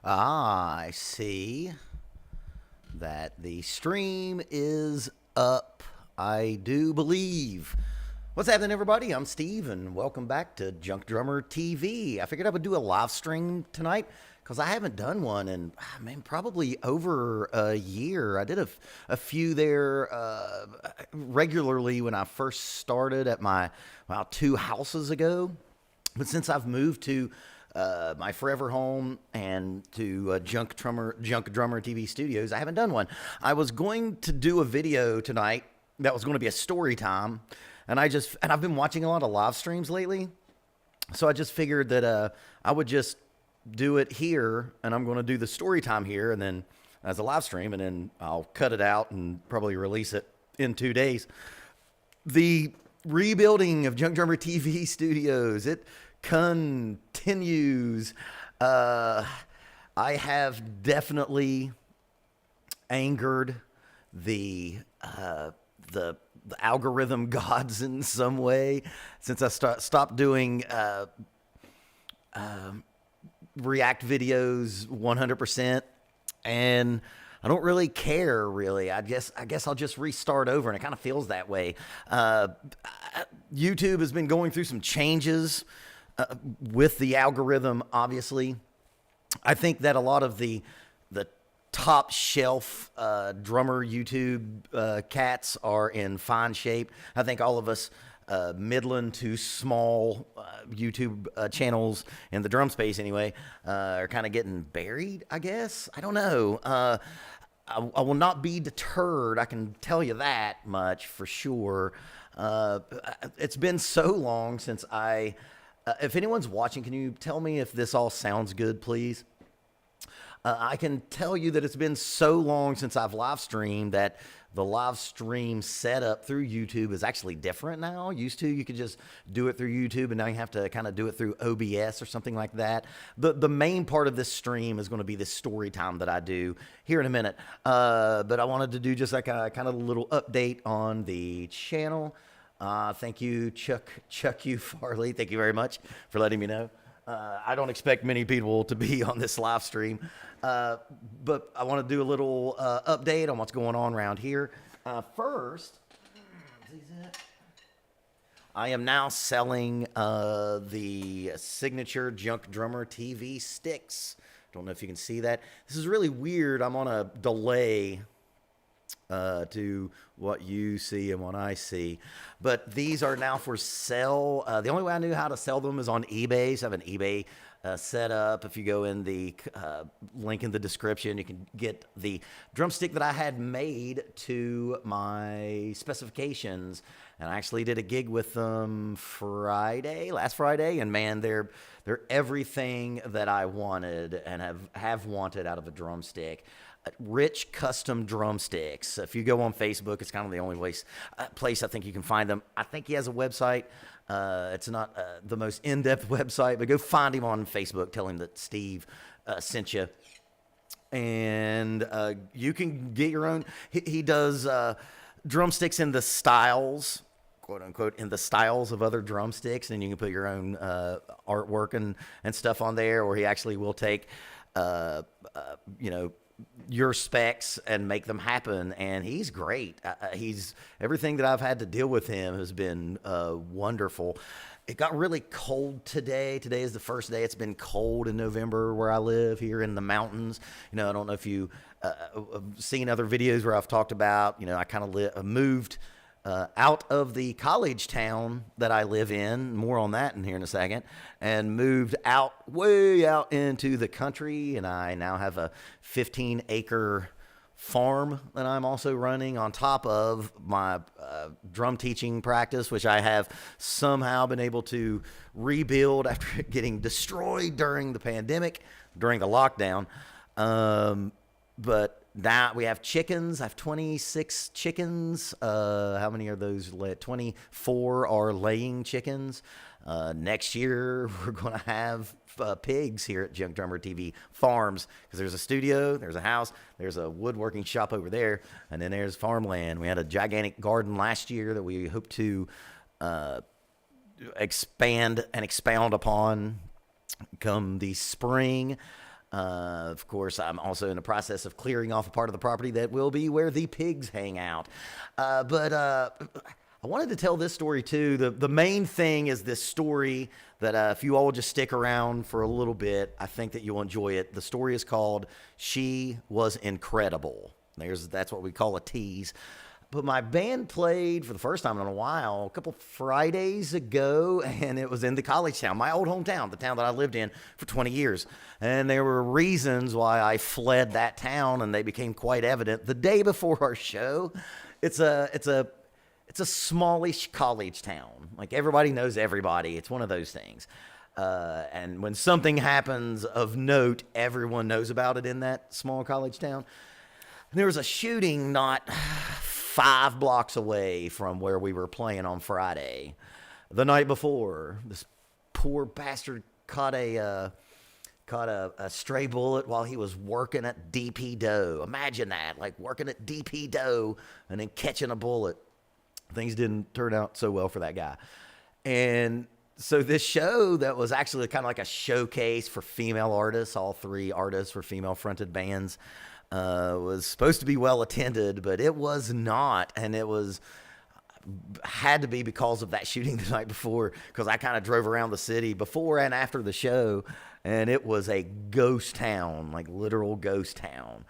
I see that the stream is up, I do believe. What's happening, everybody? I'm Steve, and welcome back to Junk Drummer TV. I figured I would do a live stream tonight because I haven't done one in, probably over a year. I did a few there regularly when I first started at my, 2 houses ago. But since I've moved to my forever home and to Junk Drummer TV Studios, I haven't done one. I was going to do a video tonight that was going to be a story time, and I've been watching a lot of live streams lately, so I just figured that I would just do it here, and I'm going to do the story time here, and then as a live stream, and then I'll cut it out and probably release it in 2 days. The rebuilding of Junk Drummer TV Studios, it continues. I have definitely angered the algorithm gods in some way since I stopped doing React videos 100%, and I don't really care, really. I guess I'll just restart over, and it kind of feels that way. YouTube has been going through some changes with the algorithm, obviously. I think that a lot of the top shelf drummer YouTube cats are in fine shape. I think all of us midland to small YouTube channels in the drum space anyway are kind of getting buried, I guess. I don't know. I will not be deterred. I can tell you that much for sure. It's been so long since if anyone's watching, can you tell me if this all sounds good, please? I can tell you that it's been so long since I've live streamed that the live stream setup through YouTube is actually different now. Used to, you could just do it through YouTube, and now you have to kind of do it through OBS or something like that. The main part of this stream is going to be this story time that I do here in a minute. But I wanted to do just like a kind of a little update on the channel. Thank you, Chuck U. Farley. Thank you very much for letting me know. I don't expect many people to be on this live stream, but I want to do a little update on what's going on around here. First, I am now selling the signature Junk Drummer TV sticks. Don't know if you can see that. This is really weird. I'm on a delay to what you see and what I see, but these are now for sale. The only way I knew how to sell them is on eBay. So I have an eBay set up. If you go in the link in the description, you can get the drumstick that I had made to my specifications. And I actually did a gig with them last Friday, and man, they're everything that I wanted and have wanted out of a drumstick. Rich custom drumsticks. If you go on Facebook, it's kind of the only place I think you can find them. I think he has a website. It's not the most in-depth website, but go find him on Facebook. Tell him that Steve sent you. And you can get your own. He does drumsticks in the styles, quote unquote, in the styles of other drumsticks, and you can put your own artwork and stuff on there, or he actually will take, your specs and make them happen. And he's great. Everything that I've had to deal with him has been wonderful. It got really cold today. Today is the first day it's been cold in November where I live here in the mountains. I don't know if you have seen other videos where I've talked about, I kind of moved out of the college town that I live in, more on that in here in a second, and moved way out into the country, and I now have a 15-acre farm that I'm also running on top of my drum teaching practice, which I have somehow been able to rebuild after getting destroyed during the pandemic, during the lockdown. But now we have chickens. I have 26 chickens. How many are those? 24 are laying chickens. Next year, we're going to have pigs here at Junk Drummer TV Farms, because there's a studio, there's a house, there's a woodworking shop over there, and then there's farmland. We had a gigantic garden last year that we hope to expand and expound upon come the spring. Of course, I'm also in the process of clearing off a part of the property that will be where the pigs hang out. But I wanted to tell this story too. The main thing is this story that if you all will just stick around for a little bit, I think that you'll enjoy it. The story is called "She Was Incredible." That's what we call a tease. But my band played for the first time in a while a couple Fridays ago, and it was in the college town, my old hometown, the town that I lived in for 20 years. And there were reasons why I fled that town, and they became quite evident the day before our show. It's a smallish college town. Like, everybody knows everybody. It's one of those things. And when something happens of note, everyone knows about it in that small college town. And there was a shooting not 5 blocks away from where we were playing on Friday. The night before, this poor bastard caught a stray bullet while he was working at DP Dough. Imagine that, like working at DP Dough and then catching a bullet. Things didn't turn out so well for that guy. And so this show that was actually kind of like a showcase for female artists, all 3 artists were female-fronted bands, was supposed to be well attended, but it was not, and it had to be because of that shooting the night before, because I kind of drove around the city before and after the show, and it was a ghost town, like literal ghost town.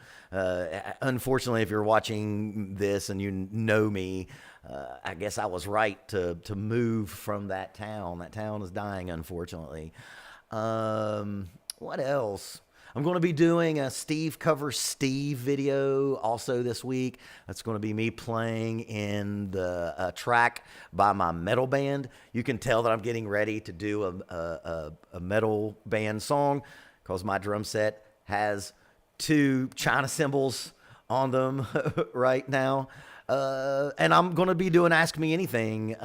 Unfortunately, if you're watching this and you know me, I guess I was right to move from that town. That town is dying, unfortunately. What else? I'm going to be doing a Steve Covers Steve video also this week. That's going to be me playing in the track by my metal band. You can tell that I'm getting ready to do a metal band song because my drum set has 2 China cymbals on them right now. And I'm going to be doing Ask Me Anything.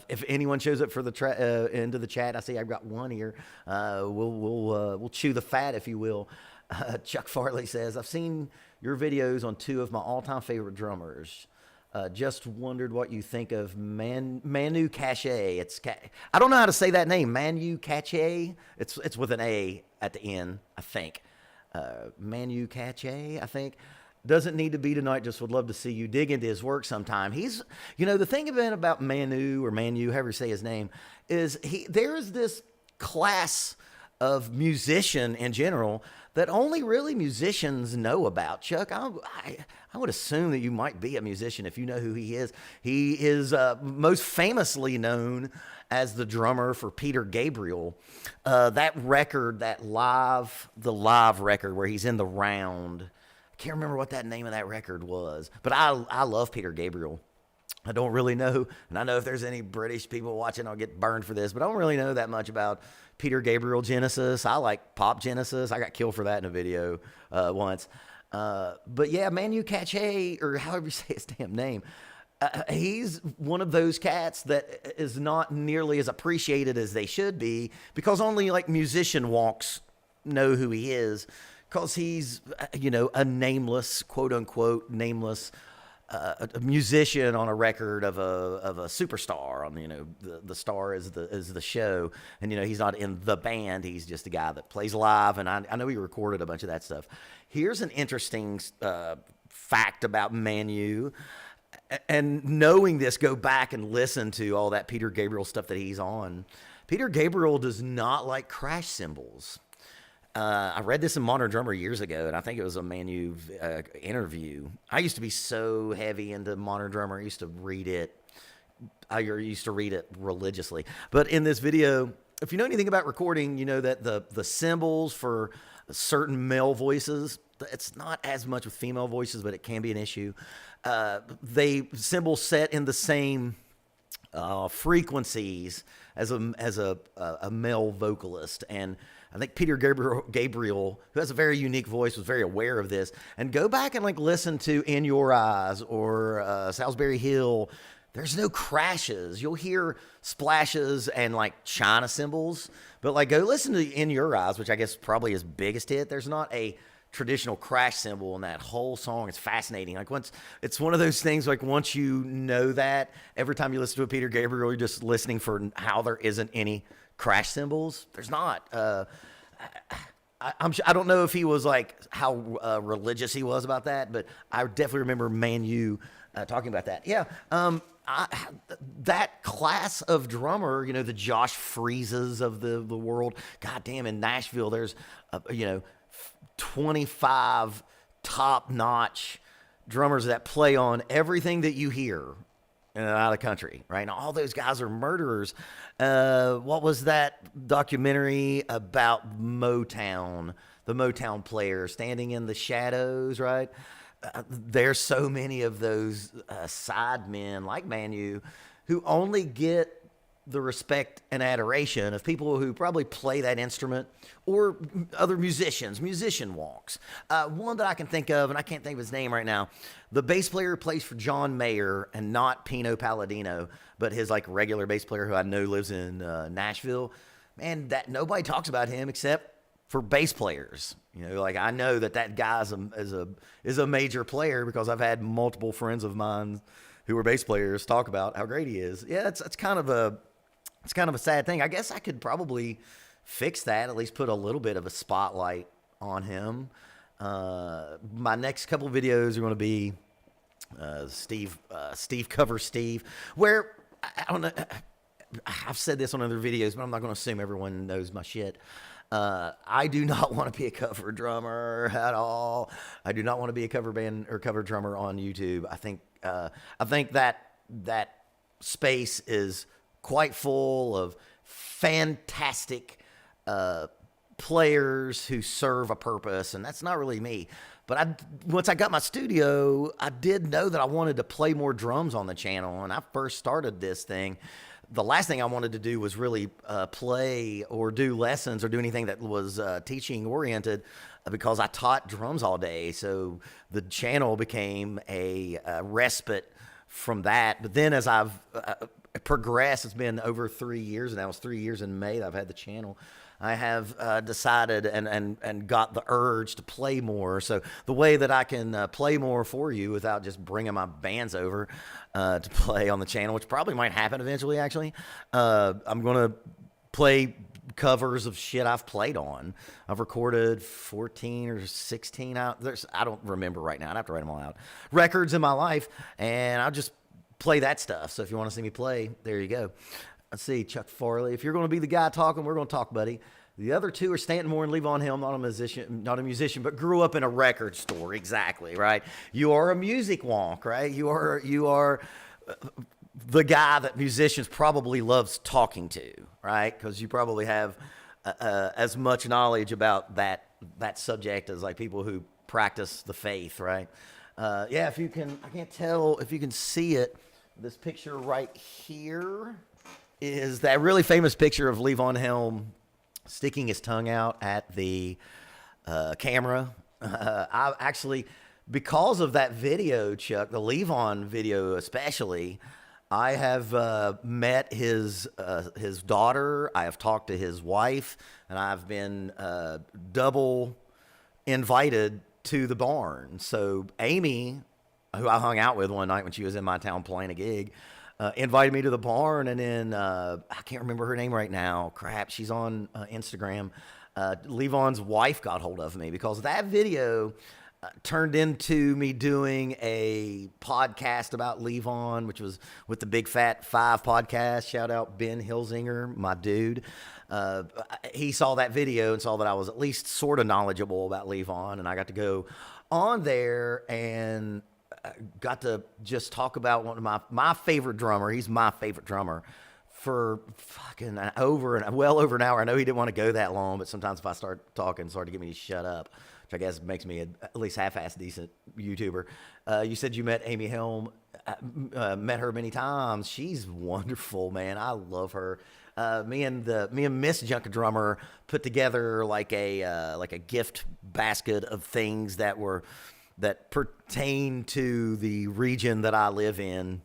If anyone shows up for the into the chat, I see I've got one here. We'll chew the fat, if you will. Chuck Farley says, I've seen your videos on 2 of my all-time favorite drummers. Just wondered what you think of Manu Katché. I don't know how to say that name. Manu Katché. It's with an A at the end, I think. Manu Katché, I think. Doesn't need to be tonight, just would love to see you dig into his work sometime. He's, the thing about Manu, or Manu, however you say his name, is there is this class of musician in general that only really musicians know about. Chuck, I would assume that you might be a musician if you know who he is. He is most famously known as the drummer for Peter Gabriel. That record, the live record where he's in the round, can't remember what that name of that record was, but I love Peter Gabriel. I don't really know, and I know if there's any British people watching, I'll get burned for this, but I don't really know that much about Peter Gabriel Genesis. I like pop Genesis. I got killed for that in a video once. But yeah, Manu Katché, or however you say his damn name, he's one of those cats that is not nearly as appreciated as they should be, because only like musician walks know who he is. Because he's, a nameless, quote unquote, nameless a musician on a record of a superstar. On the star is the show, and he's not in the band. He's just a guy that plays live. And I know he recorded a bunch of that stuff. Here's an interesting fact about Manu. And knowing this, go back and listen to all that Peter Gabriel stuff that he's on. Peter Gabriel does not like crash cymbals. I read this in Modern Drummer years ago, and I think it was a Manu interview. I used to be so heavy into Modern Drummer. I used to read it. Religiously. But in this video, if you know anything about recording, you know that the cymbals for certain male voices, it's not as much with female voices, but it can be an issue. Cymbals set in the same frequencies as a male vocalist. And I think Peter Gabriel, who has a very unique voice, was very aware of this. And go back and listen to In Your Eyes or Salisbury Hill. There's no crashes. You'll hear splashes and China cymbals. But go listen to In Your Eyes, which I guess probably his biggest hit. There's not a traditional crash cymbal in that whole song. It's fascinating. It's one of those things, once you know that, every time you listen to a Peter Gabriel, you're just listening for how there isn't any crash cymbals. There's not. I don't know if he was like how religious he was about that, but I definitely remember Manu talking about that. Yeah, that class of drummer, the Josh Freezes of the world. God damn, in Nashville, there's 25 top notch drummers that play on everything that you hear in and out of the country, right? And all those guys are murderers. What was that documentary about Motown? The Motown players standing in the shadows, right? There's so many of those side men like Manu who only get the respect and adoration of people who probably play that instrument or other musician walks. One that I can think of, and I can't think of his name right now, the bass player who plays for John Mayer, and not Pino Palladino, but his like regular bass player who I know lives in Nashville. Man, that nobody talks about him except for bass players. Like I know that guy is a major player because I've had multiple friends of mine who were bass players talk about how great he is. Yeah, it's kind of a sad thing. I guess I could probably fix that, at least put a little bit of a spotlight on him. My next couple videos are going to be Steve covers Steve, where I don't know. I've said this on other videos, but I'm not going to assume everyone knows my shit. I do not want to be a cover drummer at all. I do not want to be a cover band or cover drummer on YouTube. I think that space is quite full of fantastic players who serve a purpose, and that's not really me. But once I got my studio, I did know that I wanted to play more drums on the channel. And I first started this thing. The last thing I wanted to do was really play or do lessons or do anything that was teaching oriented, because I taught drums all day. So the channel became a respite from that. But then as I've progressed, it's been over 3 years, and that was 3 years in May that I've had the channel. I have decided and got the urge to play more. So the way that I can play more for you without just bringing my bands over to play on the channel, which probably might happen eventually, actually, I'm going to play covers of shit I've played on. I've recorded 14 or 16 out. I don't remember right now. I'd have to write them all out. Records in my life, and I'll just play that stuff. So if you want to see me play, there you go. Let's see, Chuck Farley. If you're going to be the guy talking, we're going to talk, buddy. The other two are Stanton Moore and Levon Helm, not a musician, but grew up in a record store. Exactly, right? You are a music wonk, right? You are the guy that musicians probably loves talking to, right? Because you probably have as much knowledge about that subject as like people who practice the faith, right? Yeah, if you can, I can't tell if you can see it. This picture right here is that really famous picture of Levon Helm sticking his tongue out at the camera. I actually, because of that video, Chuck, the Levon video especially, I have met his daughter. I have talked to his wife, and I've been double invited to the barn. So Amy, who I hung out with one night when she was in my town playing a gig, invited me to the barn, and then I can't remember her name right now. Crap, she's on Instagram. Levon's wife got hold of me because that video turned into me doing a podcast about Levon, which was with the Big Fat Five podcast. Shout out Ben Hilsinger, my dude. He saw that video and saw that I was at least sort of knowledgeable about Levon, and I got to go on there and got to just talk about one of my favorite drummer. He's my favorite drummer for fucking well over an hour. I know he didn't want to go that long, but sometimes if I start talking, it's hard to get me to shut up, which I guess makes me at least half-assed decent YouTuber. You said you met Amy Helm. Met her many times. She's wonderful, man. I love her. Me and Miss Junk Drummer put together like a gift basket of things that pertain to the region that I live in.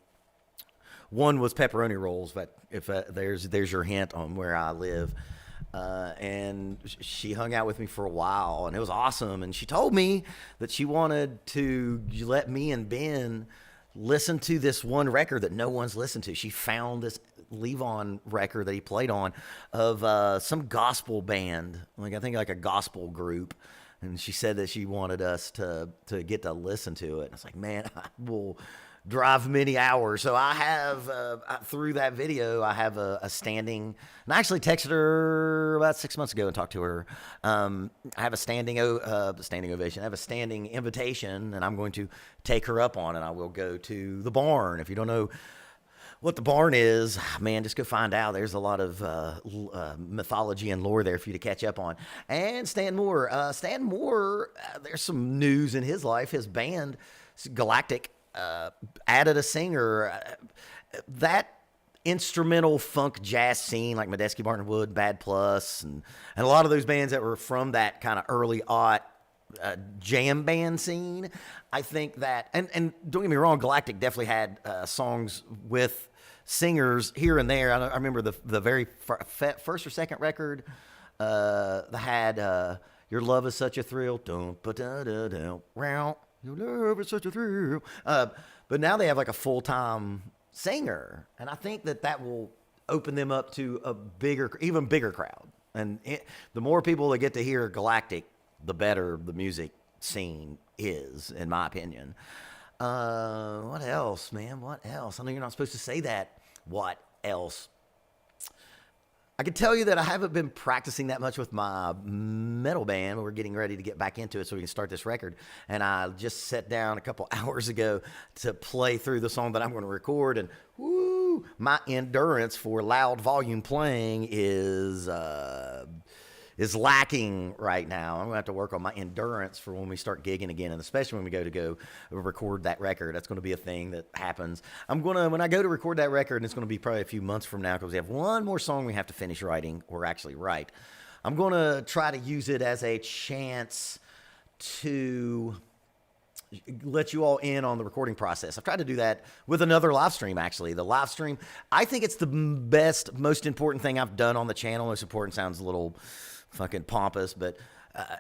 One was pepperoni rolls, but if there's your hint on where I live. And she hung out with me for a while, and it was awesome. And she told me that she wanted to let me and Ben listen to this one record that no one's listened to. She found Levon record that he played on of some gospel band, like I think like a gospel group. And she said that she wanted us to get to listen to it. And I was like, man, I will drive many hours. So I have, through that video, I have a standing, and I actually texted her about 6 months ago and talked to her. I have a standing ovation. I have a standing invitation, and I'm going to take her up on it. I will go to the barn. If you don't know what the barn is, man, just go find out. There's a lot of mythology and lore there for you to catch up on. And Stan Moore. There's some news in his life. His band, Galactic, added a singer. That instrumental funk jazz scene, like Medeski, Martin Wood, Bad Plus, and a lot of those bands that were from that kind of early aught jam band scene. I think that, and don't get me wrong, Galactic definitely had songs with singers here and there. I remember the very first or second record that had Your Love Is Such a Thrill. Your love is such a thrill. But now they have like a full-time singer. And I think that will open them up to a even bigger crowd. And the more people that get to hear Galactic, the better the music scene is, in my opinion. What else, man? What else? I know you're not supposed to say that. What else? I can tell you that I haven't been practicing that much with my metal band. We're getting ready to get back into it so we can start this record. And I just sat down a couple hours ago to play through the song that I'm going to record. And woo, my endurance for loud volume playing is lacking right now. I'm going to have to work on my endurance for when we start gigging again, and especially when we go record that record. That's going to be a thing that happens. When I go to record that record, and it's going to be probably a few months from now because we have one more song we have to finish writing, or actually write. I'm going to try to use it as a chance to let you all in on the recording process. I've tried to do that with another live stream, actually. The live stream, I think it's the best, most important thing I've done on the channel. Most important sounds a little fucking pompous, but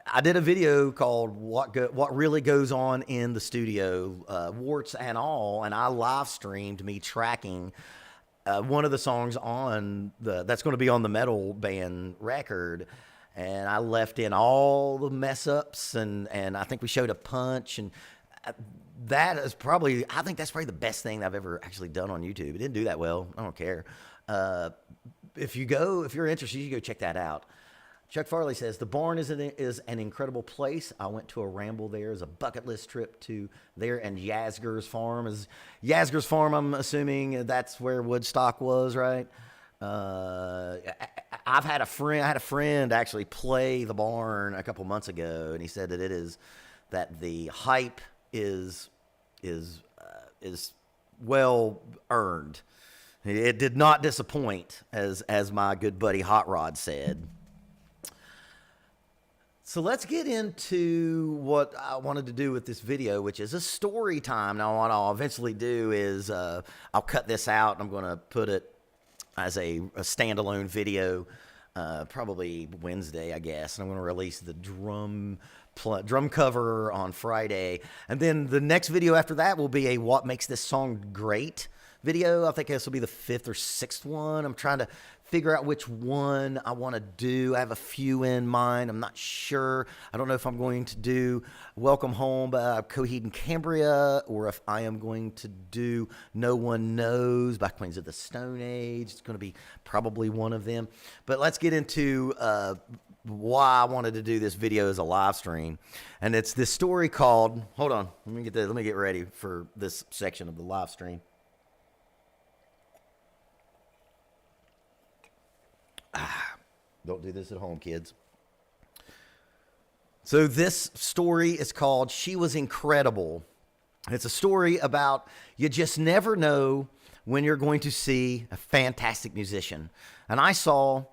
I did a video called what really goes on in the studio, warts and all, and I live streamed me tracking one of the songs on that's going to be on the metal band record, and I left in all the mess ups, and I think we showed a punch, and I think that's probably the best thing I've ever actually done on YouTube. It didn't do that well. I don't care. If you're interested, you go check that out. Chuck Farley says, the barn is an incredible place. I went to a ramble there as a bucket list trip to there, and Yasgur's Farm. I'm assuming that's where Woodstock was, right? I had a friend actually play the barn a couple months ago, and he said that the hype is well earned. It did not disappoint, as my good buddy Hot Rod said. So let's get into what I wanted to do with this video, which is a story time. Now, what I'll eventually do is I'll cut this out. I'm going to put it as a standalone video, probably Wednesday, I guess. And I'm going to release the drum cover on Friday. And then the next video after that will be a What Makes This Song Great video. I think this will be the 5th or 6th one. I'm trying to figure out which one I want to do. I have a few in mind. I'm not sure. I don't know if I'm going to do Welcome Home by Coheed and Cambria, or if I am going to do No One Knows by Queens of the Stone Age. It's going to be probably one of them. But let's get into why I wanted to do this video as a live stream. And it's this story called, hold on, let me get ready for this section of the live stream. Don't do this at home, kids. So this story is called She Was Incredible. It's a story about you just never know when you're going to see a fantastic musician. And I saw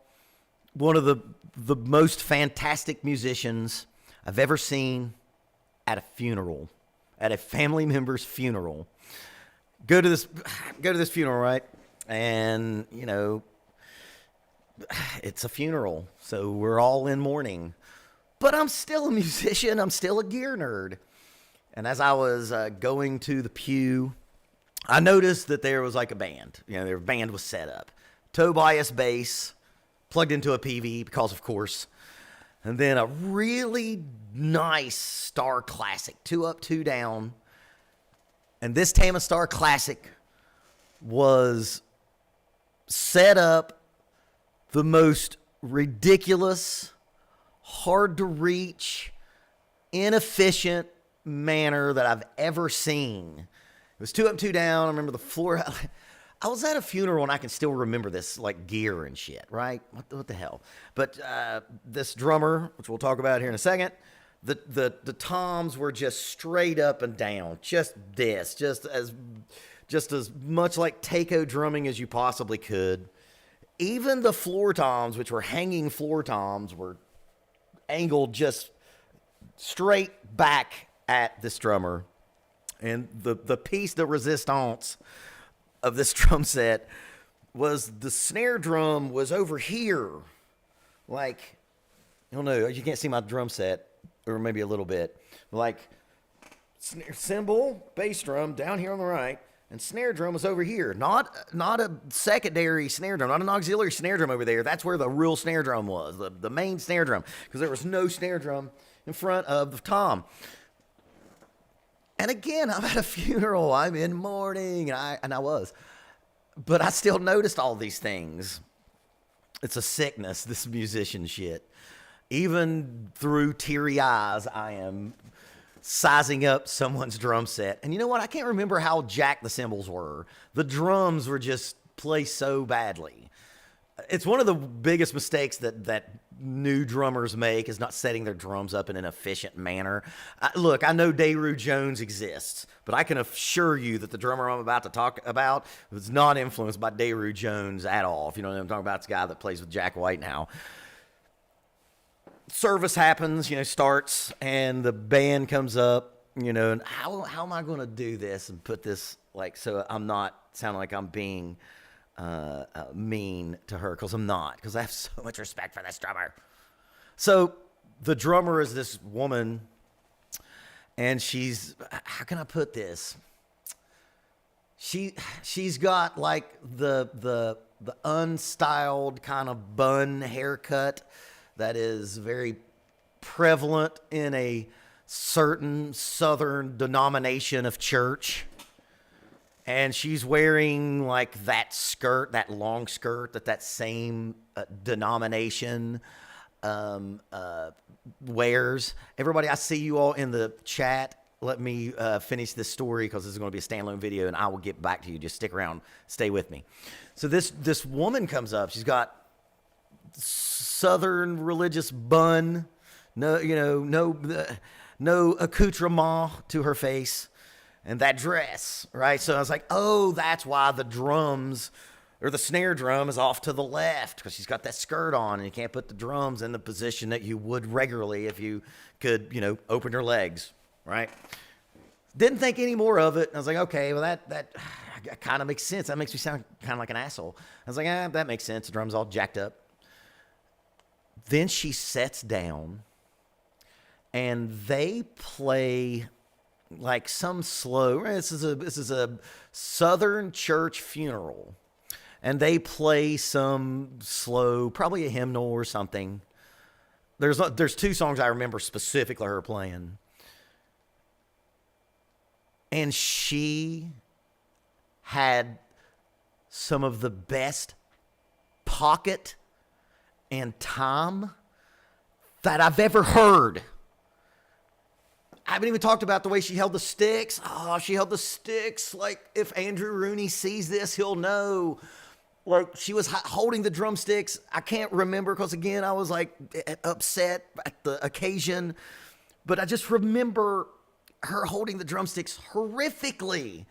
one of the most fantastic musicians I've ever seen at a funeral, at a family member's funeral. Go to this funeral, right? And, you know, it's a funeral, so we're all in mourning. But I'm still a musician. I'm still a gear nerd. And as I was going to the pew, I noticed that there was like a band. You know, their band was set up. Tobias bass, plugged into a PV because of course, and then a really nice Star Classic, 2 up, 2 down. And this Tama Star Classic was set up the most ridiculous, hard to reach, inefficient manner that I've ever seen. It was 2 up, 2 down. I remember the floor. I was at a funeral and I can still remember this, like, gear and shit, right? What the hell? But this drummer, which we'll talk about here in a second, the toms were just straight up and down, just as much like taiko drumming as you possibly could. Even the floor toms, which were hanging floor toms, were angled just straight back at this drummer. And the piece de resistance of this drum set was the snare drum was over here. Like, I don't know, you can't see my drum set, or maybe a little bit. Like, snare, cymbal, bass drum down here on the right, and snare drum was over here. Not a secondary snare drum, not an auxiliary snare drum over there. That's where the real snare drum was, the main snare drum, because there was no snare drum in front of the tom. And again, I'm at a funeral. I'm in mourning, and I was. But I still noticed all these things. It's a sickness, this musician shit. Even through teary eyes, I am sizing up someone's drum set. And you know what? I can't remember how jacked the cymbals were. The drums were just placed so badly. It's one of the biggest mistakes that new drummers make, is not setting their drums up in an efficient manner. Look, I know Daru Jones exists, but I can assure you that the drummer I'm about to talk about was not influenced by Daru Jones at all. If you know what I'm talking about, it's the guy that plays with Jack White now. Service happens, starts, and the band comes up, and how am I going to do this and put this, so I'm not sounding like I'm being mean to her, because I'm not, because I have so much respect for this drummer. So the drummer is this woman, and she's, how can I put this? She's got like the unstyled kind of bun haircut that is very prevalent in a certain southern denomination of church. And she's wearing like that skirt, that long skirt that same denomination wears. Everybody, I see you all in the chat. Let me finish this story, because this is going to be a standalone video, and I will get back to you. Just stick around. Stay with me. So this woman comes up. She's got southern religious bun, no accoutrement to her face. And that dress, right? So I was like, oh, that's why the drums, or the snare drum, is off to the left, because she's got that skirt on, and you can't put the drums in the position that you would regularly if you could, open your legs, right? Didn't think any more of it. I was like, okay, well, that kind of makes sense. That makes me sound kind of like an asshole. I was like, that makes sense. The drum's all jacked up. Then she sets down, and they play like some slow. This is a Southern church funeral, and they play some slow, probably a hymnal or something. There's 2 songs I remember specifically her playing, and she had some of the best pocket and time that I've ever heard. I haven't even talked about the way she held the sticks. Oh, she held the sticks. Like, if Andrew Rooney sees this, he'll know. Like, she was holding the drumsticks. I can't remember, because, again, I was, upset at the occasion. But I just remember her holding the drumsticks horrifically.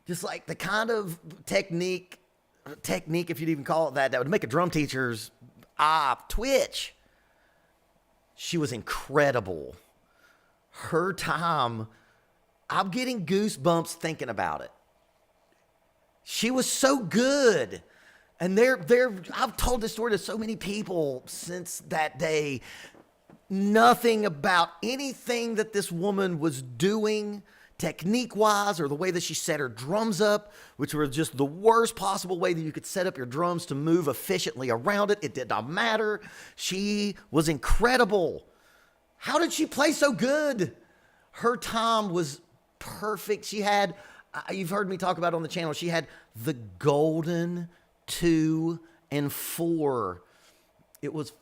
Just like the kind of technique, if you'd even call it that would make a drum teacher's eye twitch. She was incredible. Her time, I'm getting goosebumps thinking about it. She was so good. And I've told this story to so many people since that day. Nothing about anything that this woman was doing technique-wise, or the way that she set her drums up, which were just the worst possible way that you could set up your drums to move efficiently around it. It did not matter. She was incredible. How did she play so good? Her time was perfect. She had, you've heard me talk about it on the channel, she had the golden 2 and 4. It was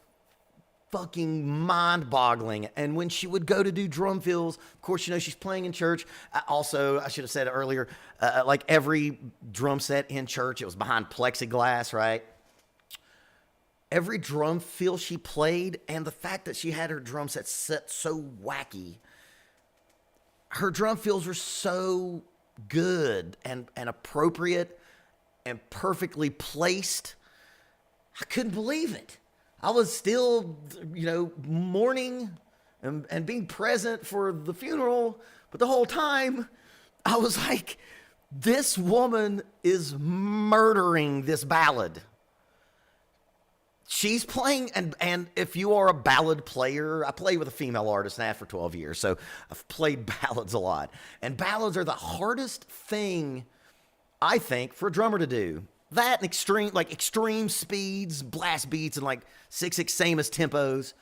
fucking mind-boggling. And when she would go to do drum fills, of course, you know, she's playing in church. Also, I should have said it earlier, like every drum set in church, it was behind plexiglass, right? Every drum fill she played, and the fact that she had her drum set so wacky, her drum fills were so good and appropriate and perfectly placed. I couldn't believe it. I was still, you know, mourning and being present for the funeral, but the whole time I was like, this woman is murdering this ballad. She's playing, and if you are a ballad player, I played with a female artist and I had for 12 years, so I've played ballads a lot. And ballads are the hardest thing, I think, for a drummer to do. That and extreme speeds, blast beats, and like 6/6 Samus tempos,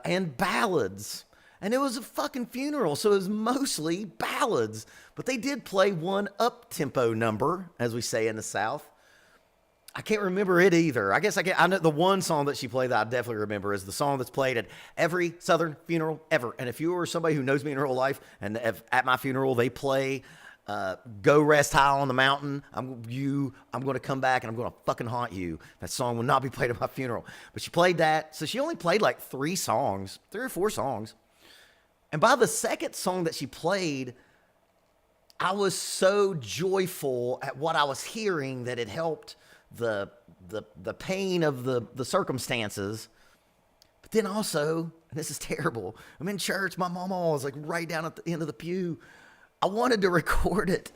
and ballads. And it was a fucking funeral, so it was mostly ballads. But they did play one up-tempo number, as we say in the South. I can't remember it either. I guess I know the one song that she played that I definitely remember is the song that's played at every Southern funeral ever. And if you are somebody who knows me in real life, and if at my funeral they play Go Rest High on the Mountain, I'm going to come back and I'm going to fucking haunt you. That song will not be played at my funeral. But she played that. So she only played like 3 or 4 songs. And by the second song that she played, I was so joyful at what I was hearing that it helped the pain of the circumstances. But then also, and this is terrible, I'm in church, my mama was like right down at the end of the pew. I wanted to record it.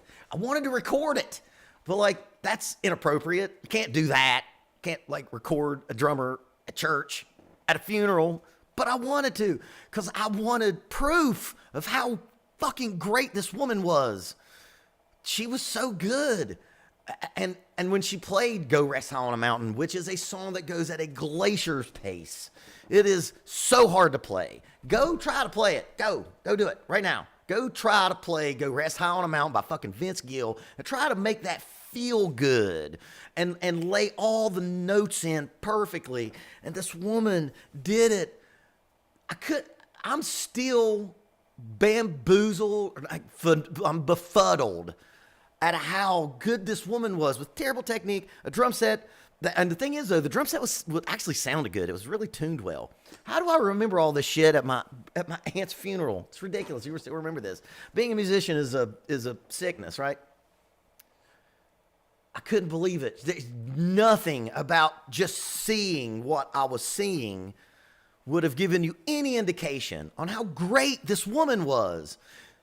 But like, that's inappropriate. You can't do that. You can't like record a drummer at church, at a funeral. But I wanted to, because I wanted proof of how fucking great this woman was. She was so good. And when she played Go Rest High on a Mountain, which is a song that goes at a glacier's pace, it is so hard to play. Go try to play it. Go do it right now. Go try to play Go Rest High on a Mountain by fucking Vince Gill and try to make that feel good and lay all the notes in perfectly. And this woman did it. I'm still bamboozled. I'm befuddled at how good this woman was with terrible technique, a drum set. And the thing is, though, the drum set was actually sounded good. It was really tuned well. How do I remember all this shit at my aunt's funeral? It's ridiculous. You still remember this. Being a musician is a sickness, right? I couldn't believe it. There's nothing about just seeing what I was seeing would have given you any indication on how great this woman was.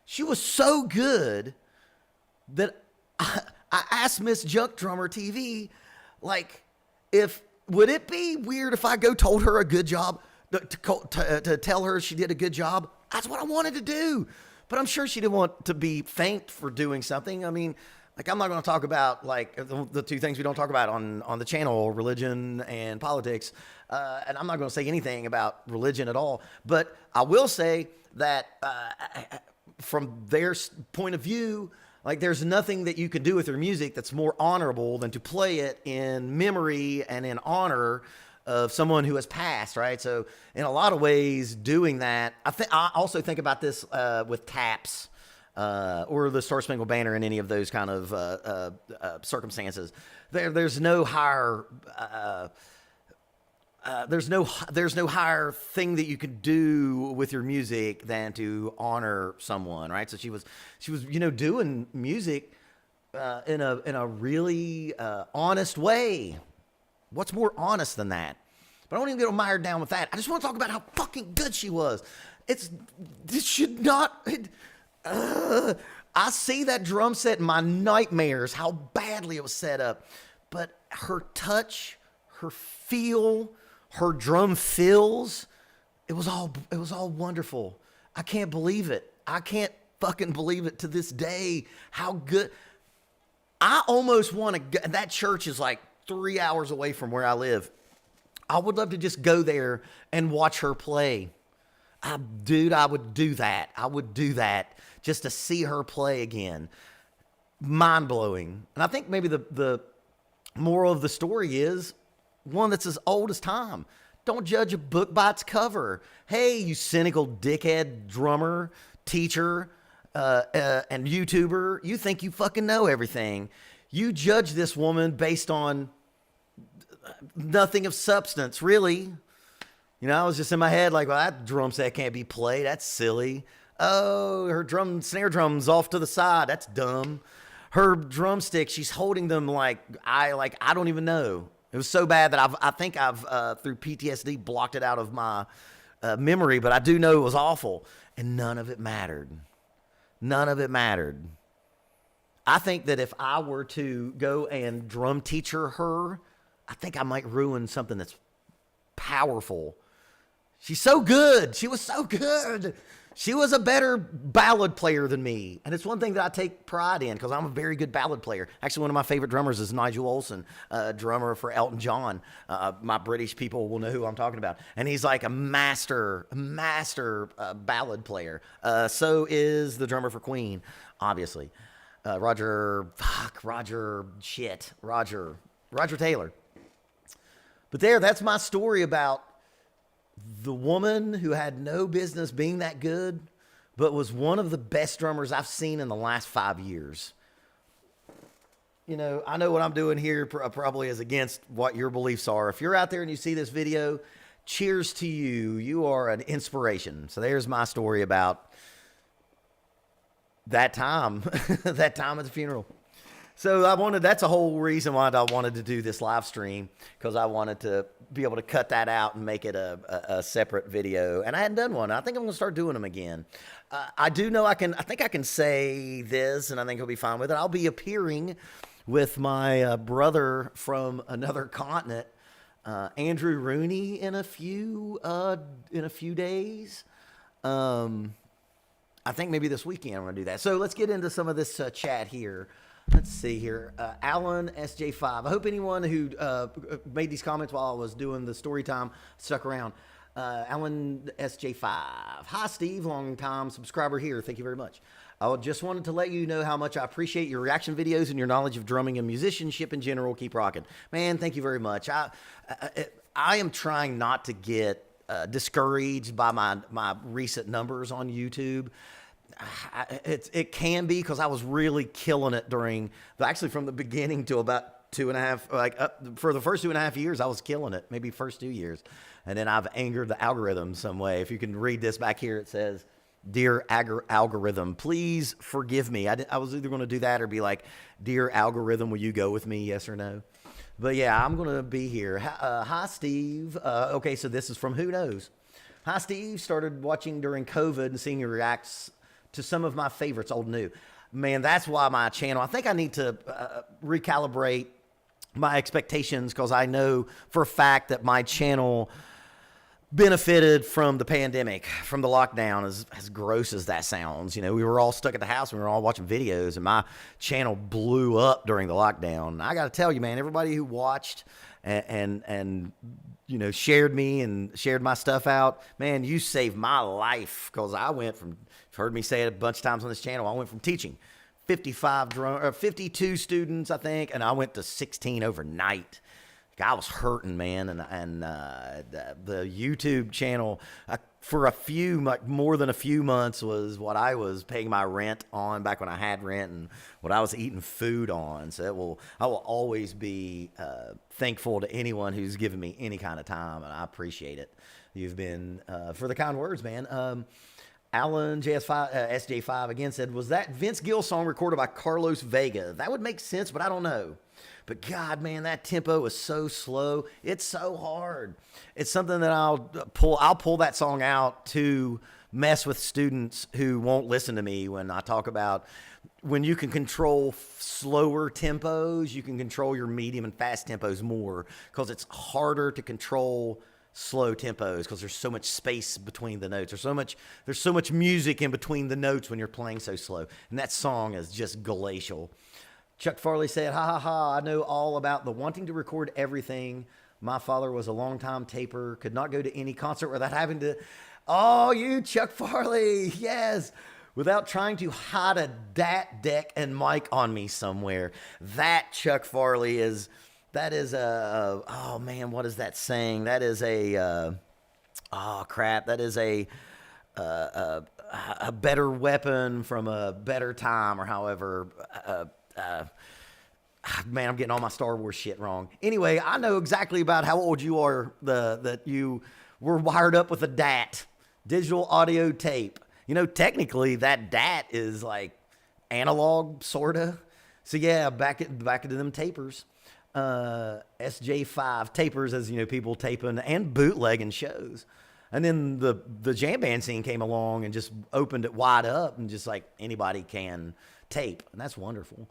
She was so good that I asked Miss Junk Drummer TV, like, would it be weird if I told her a good job, to tell her she did a good job? That's what I wanted to do. But I'm sure she didn't want to be thanked for doing something. I mean, like, I'm not going to talk about, like, the 2 things we don't talk about on the channel, religion and politics. And I'm not going to say anything about religion at all. But I will say that from their point of view, like, there's nothing that you can do with your music that's more honorable than to play it in memory and in honor of someone who has passed, right? So in a lot of ways, doing that, I also think about this with taps or the Star Spangled Banner in any of those kind of circumstances. There's no higher there's no higher thing that you could do with your music than to honor someone, right? So she was doing music in a really honest way. What's more honest than that? But I don't even get mired down with that. I just want to talk about how fucking good she was. I see that drum set in my nightmares, how badly it was set up. But her touch, her feel, her drum fills, it was all wonderful. I can't believe it. I can't fucking believe it to this day how good. I almost want to go. That church is like 3 hours away from where I live. I would love to just go there and watch her play. Dude, I would do that. I would do that just to see her play again. Mind blowing. And I think maybe the moral of the story is one that's as old as time. Don't judge a book by its cover. Hey, you cynical dickhead drummer, teacher, and YouTuber, you think you fucking know everything. You judge this woman based on nothing of substance, really. You know, I was just in my head like, well, that drum set can't be played. That's silly. Oh, her snare drum's off to the side. That's dumb. Her drumstick, she's holding them like I don't even know. It was so bad that I think I've through PTSD blocked it out of my memory, but I do know it was awful, and none of it mattered. None of it mattered. I think that if I were to go and drum teacher her, I think I might ruin something that's powerful. She's so good. She was so good. She was a better ballad player than me. And it's one thing that I take pride in because I'm a very good ballad player. Actually, one of my favorite drummers is Nigel Olsson, drummer for Elton John. My British people will know who I'm talking about. And he's like a master ballad player. So is the drummer for Queen, obviously. Roger Taylor. But that's my story about the woman who had no business being that good, but was one of the best drummers I've seen in the last 5 years. You know, I know what I'm doing here probably is against what your beliefs are. If you're out there and you see this video, cheers to you. You are an inspiration. So there's my story about that time, that time at the funeral. So that's a whole reason why I wanted to do this live stream, because I wanted to be able to cut that out and make it a separate video. And I hadn't done one. I think I'm going to start doing them again. I do know I think I can say this, and I think he'll be fine with it. I'll be appearing with my brother from another continent, Andrew Rooney, in a few days. I think maybe this weekend I'm going to do that. So let's get into some of this chat here. Let's see here. Alan SJ5. I hope anyone who made these comments while I was doing the story time stuck around. Alan SJ5. Hi, Steve. Long time subscriber here. Thank you very much. I just wanted to let you know how much I appreciate your reaction videos and your knowledge of drumming and musicianship in general. Keep rocking. Man, thank you very much. I am trying not to get discouraged by my recent numbers on YouTube. It can be because I was really killing it from the beginning to about 2.5, for the first 2.5 years, I was killing it, maybe first 2 years. And then I've angered the algorithm some way. If you can read this back here, it says, "Dear algorithm, please forgive me." I was either going to do that or be like, "Dear algorithm, will you go with me? Yes or no?" But yeah, I'm going to be here. Hi, Steve. Okay, so this is from Who Knows. Hi, Steve. Started watching during COVID and seeing your reacts to some of my favorites, old and new. Man, that's why my channel, I think I need to recalibrate my expectations, because I know for a fact that my channel benefited from the pandemic, from the lockdown, as gross as that sounds. You know, we were all stuck at the house and we were all watching videos, and my channel blew up during the lockdown. I got to tell you, man, everybody who watched and you know, shared me and shared my stuff out, man, you saved my life, because I went from, you've heard me say it a bunch of times on this channel, I went from teaching 52 students, I think, and I went to 16 overnight. I was hurting, man, and the YouTube channel for more than a few months was what I was paying my rent on back when I had rent, and what I was eating food on. So I will always be thankful to anyone who's given me any kind of time, and I appreciate it. You've been for the kind words, man. Alan SJ5 again said, "Was that Vince Gill song recorded by Carlos Vega? That would make sense, but I don't know. But God, man, that tempo is so slow. It's so hard. It's something that I'll pull that song out to mess with students who won't listen to me when I talk about when you can control slower tempos, you can control your medium and fast tempos more, because it's harder to control slow tempos because there's so much space between the notes. There's so much music in between the notes when you're playing so slow. And that song is just glacial. Chuck Farley said, ha ha ha, I know all about the wanting to record everything. My father was a longtime taper, could not go to any concert without having to, oh, you Chuck Farley, yes, without trying to hide a DAT deck and mic on me somewhere. That Chuck Farley is, that is a, oh man, what is that saying? That is a, oh crap, that is a better weapon from a better time, or however, man, I'm getting all my Star Wars shit wrong. Anyway, I know exactly about how old you are, that you were wired up with a DAT, digital audio tape. You know, technically that DAT is like analog, sorta. So yeah, back into them tapers. SJ5 tapers, as you know, people taping and bootlegging shows. And then the jam band scene came along and just opened it wide up, and just like anybody can tape, and that's wonderful.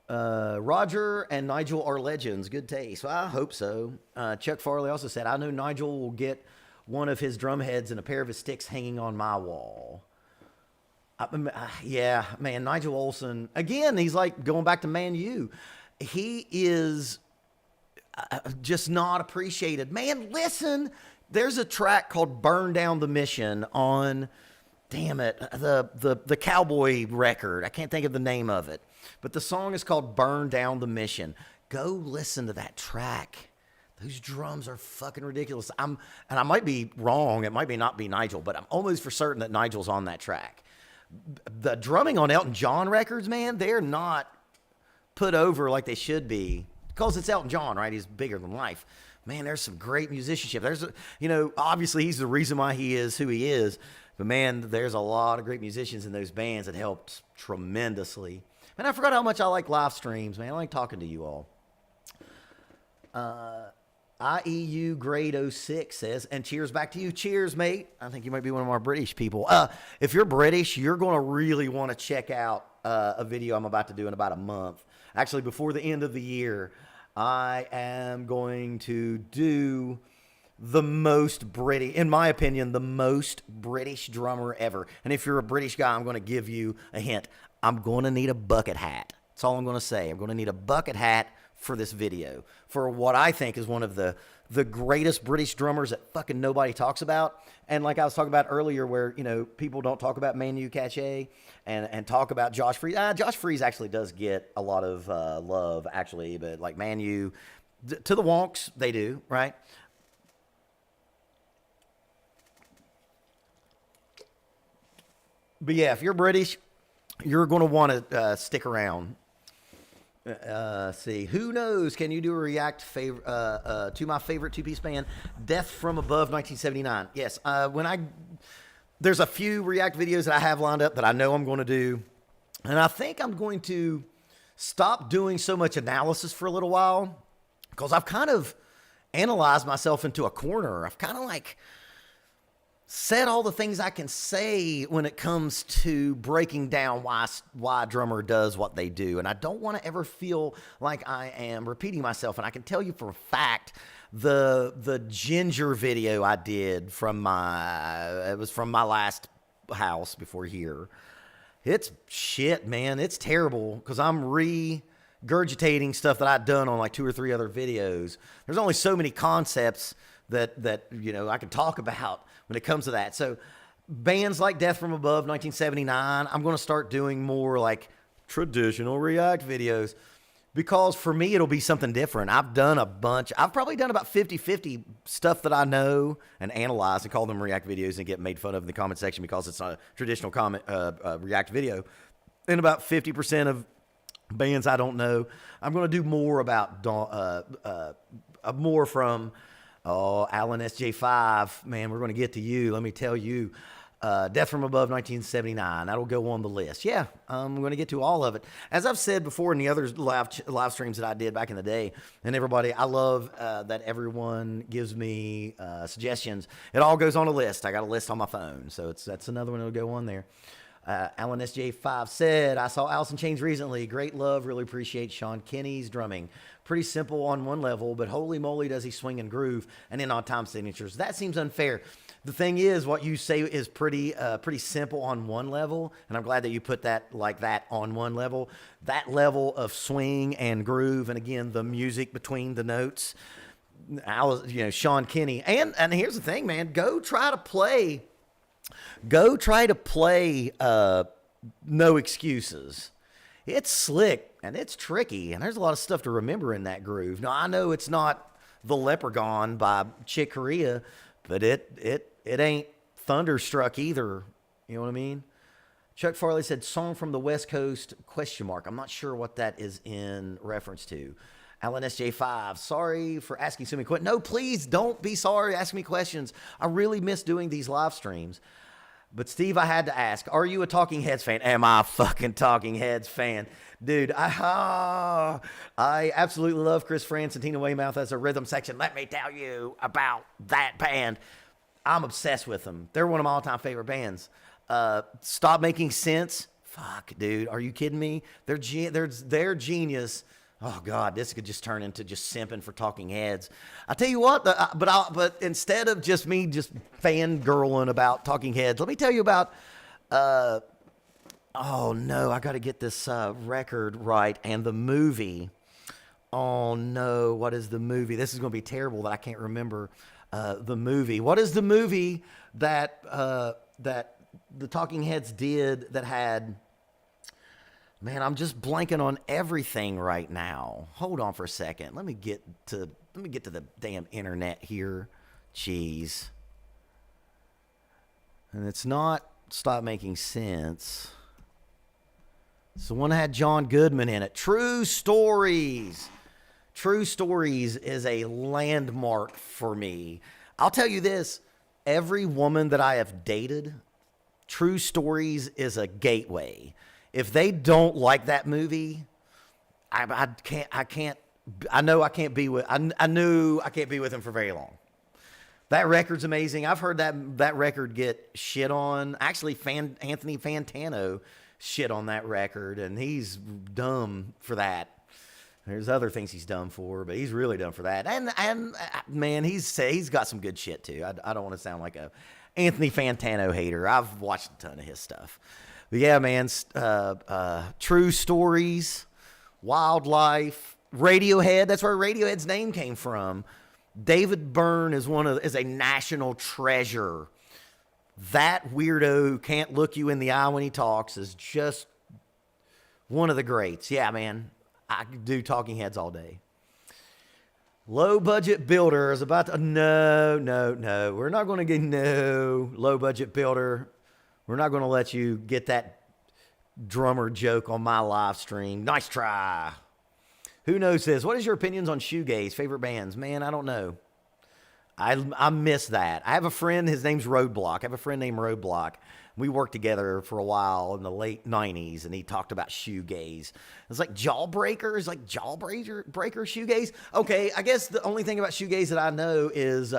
Roger and Nigel are legends. Good taste. Well, I hope so. Chuck Farley also said, I know Nigel will get one of his drum heads and a pair of his sticks hanging on my wall. Yeah, man, Nigel Olson, again, he's like going back to Man U. He is just not appreciated. Man, listen, there's a track called Burn Down the Mission on, damn it, the Cowboy record. I can't think of the name of it. But the song is called Burn Down the Mission. Go listen to that track. Those drums are fucking ridiculous. And I might be wrong. It might not be Nigel, but I'm almost for certain that Nigel's on that track. The drumming on Elton John records, man, they're not put over like they should be. Because it's Elton John, right? He's bigger than life. Man, there's some great musicianship. Obviously he's the reason why he is who he is. But man, there's a lot of great musicians in those bands that helped tremendously. And I forgot how much I like live streams, man. I like talking to you all. IEU grade 06 says, and cheers back to you. Cheers, mate. I think you might be one of our British people. If you're British, you're going to really want to check out a video I'm about to do in about a month. Actually, before the end of the year, I am going to do the most British, in my opinion, the most British drummer ever. And if you're a British guy, I'm going to give you a hint. I'm going to need a bucket hat. That's all I'm going to say. I'm going to need a bucket hat for this video, for what I think is one of the greatest British drummers that fucking nobody talks about. And like I was talking about earlier, where, you know, people don't talk about Manu Katché and talk about Josh Freese. Josh Freese actually does get a lot of love, actually, but like Manu, to the wonks, they do, right? But yeah, if you're British, you're going to want to stick around. See, who knows? Can you do a react to my favorite two-piece band, Death from Above 1979? Yes. There's a few react videos that I have lined up that I know I'm going to do, and I think I'm going to stop doing so much analysis for a little while, because I've kind of analyzed myself into a corner. I've kind of like said all the things I can say when it comes to breaking down why a drummer does what they do. And I don't want to ever feel like I am repeating myself. And I can tell you for a fact, the Ginger video I did it was from my last house before here. It's shit, man. It's terrible, because I'm regurgitating stuff that I've done on like 2 or 3 other videos. There's only so many concepts that you know I can talk about when it comes to that. So bands like Death from Above 1979, I'm going to start doing more like traditional react videos, because for me it'll be something different. I've probably done about 50-50 stuff that I know and analyze and call them react videos and get made fun of in the comment section because it's a traditional react video. And about 50% of bands I don't know, I'm going to do more about more from Alan SJ5, man, we're going to get to you. Let me tell you, Death from Above 1979. That'll go on the list. Yeah, I'm going to get to all of it. As I've said before in the other live streams that I did back in the day, and everybody, I love that everyone gives me suggestions. It all goes on a list. I got a list on my phone, so that's another one that'll go on there. Alan SJ5 said, I saw Alice in Chains recently. Great love. Really appreciate Sean Kinney's drumming. Pretty simple on one level, but holy moly does he swing and groove and in on time signatures. That seems unfair. The thing is, what you say is pretty simple on one level, and I'm glad that you put that like that on one level. That level of swing and groove, and again, the music between the notes. Sean Kinney. And here's the thing, man. Go try to play No Excuses. It's slick and it's tricky, and there's a lot of stuff to remember in that groove. Now, I know it's not The Leprechaun by Chick Corea, but it ain't Thunderstruck either. You know what I mean? Chuck Farley said, song from the West Coast, ? I'm not sure what that is in reference to. Alan SJ5, sorry for asking so many questions. No, please don't be sorry. Ask me questions. I really miss doing these live streams. But Steve, I had to ask, are you a Talking Heads fan? Am I a fucking Talking Heads fan? Dude, I absolutely love Chris Frantz and Tina Weymouth as a rhythm section. Let me tell you about that band. I'm obsessed with them. They're one of my all-time favorite bands. Stop Making Sense. Fuck, dude. Are you kidding me? They're genius. Oh God, this could just turn into just simping for Talking Heads. I tell you what, but instead of just me just fangirling about Talking Heads, let me tell you about. Oh no, I got to get this record right and the movie. Oh no, what is the movie? This is going to be terrible that I can't remember the movie. What is the movie that that the Talking Heads did that had? Man, I'm just blanking on everything right now. Hold on for a second. Let me get to the damn internet here. Jeez. And it's not Stop Making Sense. It's the one that had John Goodman in it. True Stories. True Stories is a landmark for me. I'll tell you this. Every woman that I have dated, True Stories is a gateway. If they don't like that movie, I know I can't be with them for very long. That record's amazing. I've heard that record get shit on. Actually, Anthony Fantano shit on that record, and he's dumb for that. There's other things he's dumb for, but he's really dumb for that. And man, he's got some good shit too. I don't want to sound like a Anthony Fantano hater. I've watched a ton of his stuff. But yeah, man, True Stories, Wildlife, Radiohead. That's where Radiohead's name came from. David Byrne is a national treasure. That weirdo can't look you in the eye when he talks is just one of the greats. Yeah, man, I could do Talking Heads all day. Low budget builder is about to. No. We're not going to get low budget builder. We're not going to let you get that drummer joke on my live stream. Nice try. Who knows this? What is your opinions on shoegaze? Favorite bands? Man, I don't know. I miss that. I have a friend, his name's Roadblock. I have a friend named Roadblock. We worked together for a while in the late 90s, and he talked about shoegaze. It's like Jawbreaker. It's like Jawbreaker shoegaze. Okay, I guess the only thing about shoegaze that I know is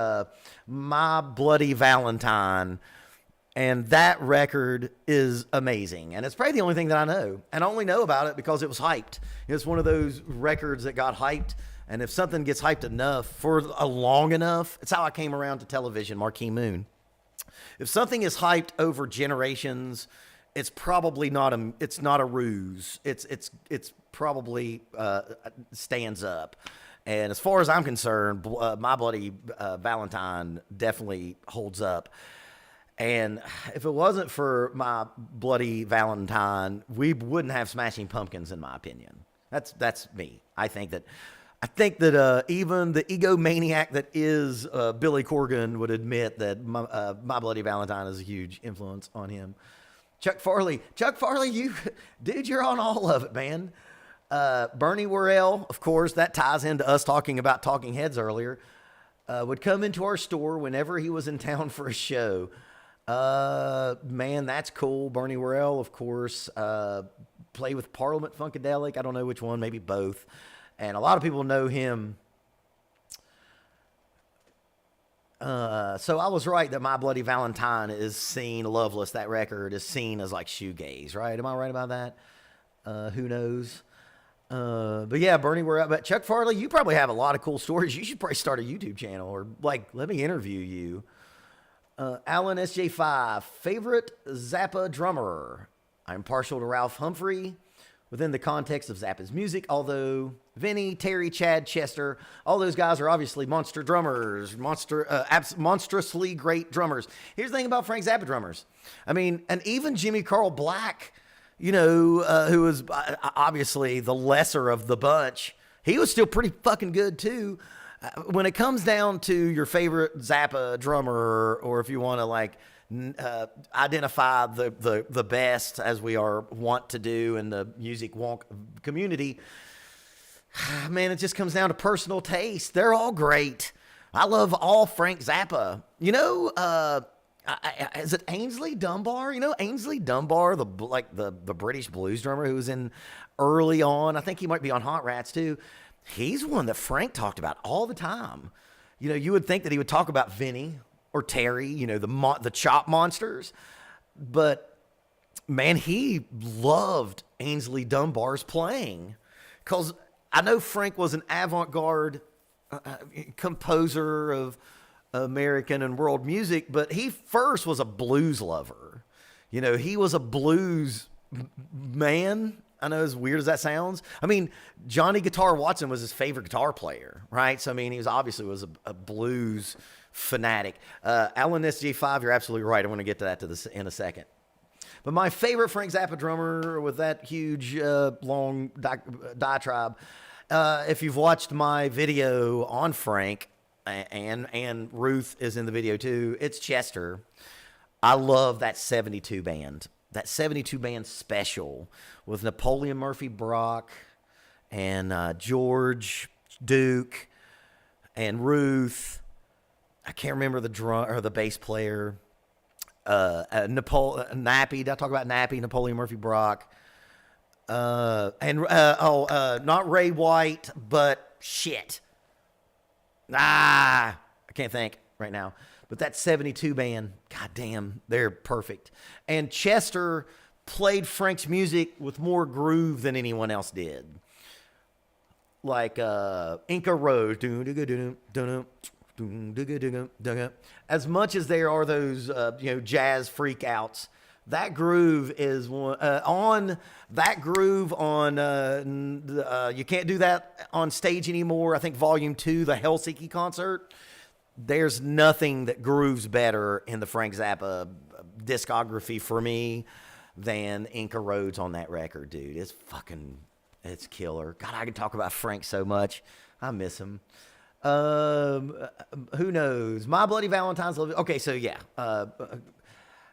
My Bloody Valentine. And that record is amazing. And it's probably the only thing that I know. And I only know about it because it was hyped. It's one of those records that got hyped. And if something gets hyped enough for a long enough, it's how I came around to television, Marquee Moon. If something is hyped over generations, it's probably not a ruse. It's probably stands up. And as far as I'm concerned, My Bloody Valentine definitely holds up. And if it wasn't for My Bloody Valentine, we wouldn't have Smashing Pumpkins, in my opinion. That's me. I think that even the egomaniac that is Billy Corgan would admit that My Bloody Valentine is a huge influence on him. Chuck Farley, you're on all of it, man. Bernie Worrell, of course, that ties into us talking about Talking Heads earlier, would come into our store whenever he was in town for a show. Man, that's cool. Bernie Worrell, of course, play with Parliament Funkadelic. I don't know which one, maybe both. And a lot of people know him So I was right that My Bloody Valentine is seen, Loveless, that record is seen as like shoegaze, right? Am I right about that? Who knows? But yeah, Bernie, we're up. But Chuck Farley, you probably have a lot of cool stories. You should probably start a YouTube channel or like, let me interview you. Alan SJ5, favorite Zappa drummer. I'm partial to Ralph Humphrey within the context of Zappa's music, although Vinny, Terry, Chad, Chester, all those guys are obviously monster drummers, monstrously great drummers. Here's the thing about Frank Zappa drummers. I mean, and even Jimmy Carl Black, you know, who was obviously the lesser of the bunch, he was still pretty fucking good too. When it comes down to your favorite Zappa drummer, or if you want to like identify the best, as we are wont to do in the music wonk community, man, it just comes down to personal taste. They're all great. I love all Frank Zappa. You know, is it Ainsley Dunbar? You know, Ainsley Dunbar, the British blues drummer who was in early on. I think he might be on Hot Rats too. He's one that Frank talked about all the time. You know, you would think that he would talk about Vinny or Terry, you know, the chop monsters. But, man, he loved Ainsley Dunbar's playing. Because I know Frank was an avant-garde composer of American and world music, but he first was a blues lover. You know, he was a blues man. I know, as weird as that sounds. I mean, Johnny Guitar Watson was his favorite guitar player, right? So, I mean, he was obviously a blues fanatic. Alan SG5, you're absolutely right. I want to get to that in a second. But my favorite Frank Zappa drummer with that huge, long diatribe, if you've watched my video on Frank, and Ruth is in the video too, it's Chester. I love that 72 band. That 72 band special with Napoleon Murphy Brock and George Duke and Ruth. I can't remember the drum or the bass player. Nappy. Did I talk about Nappy? Napoleon Murphy Brock. Not Ray White, but shit. I can't think right now. But that 72 band, goddamn, they're perfect. And Chester played Frank's music with more groove than anyone else did. Like Inca Road. As much as there are those jazz freakouts, that groove is one on that groove on you can't do that on stage anymore. I think Volume 2, the Helsinki concert. There's nothing that grooves better in the Frank Zappa discography for me than Inca Roads on that record, dude. It's killer. God, I could talk about Frank so much. I miss him. Who knows? My Bloody Valentine's Loveless. Okay, so yeah.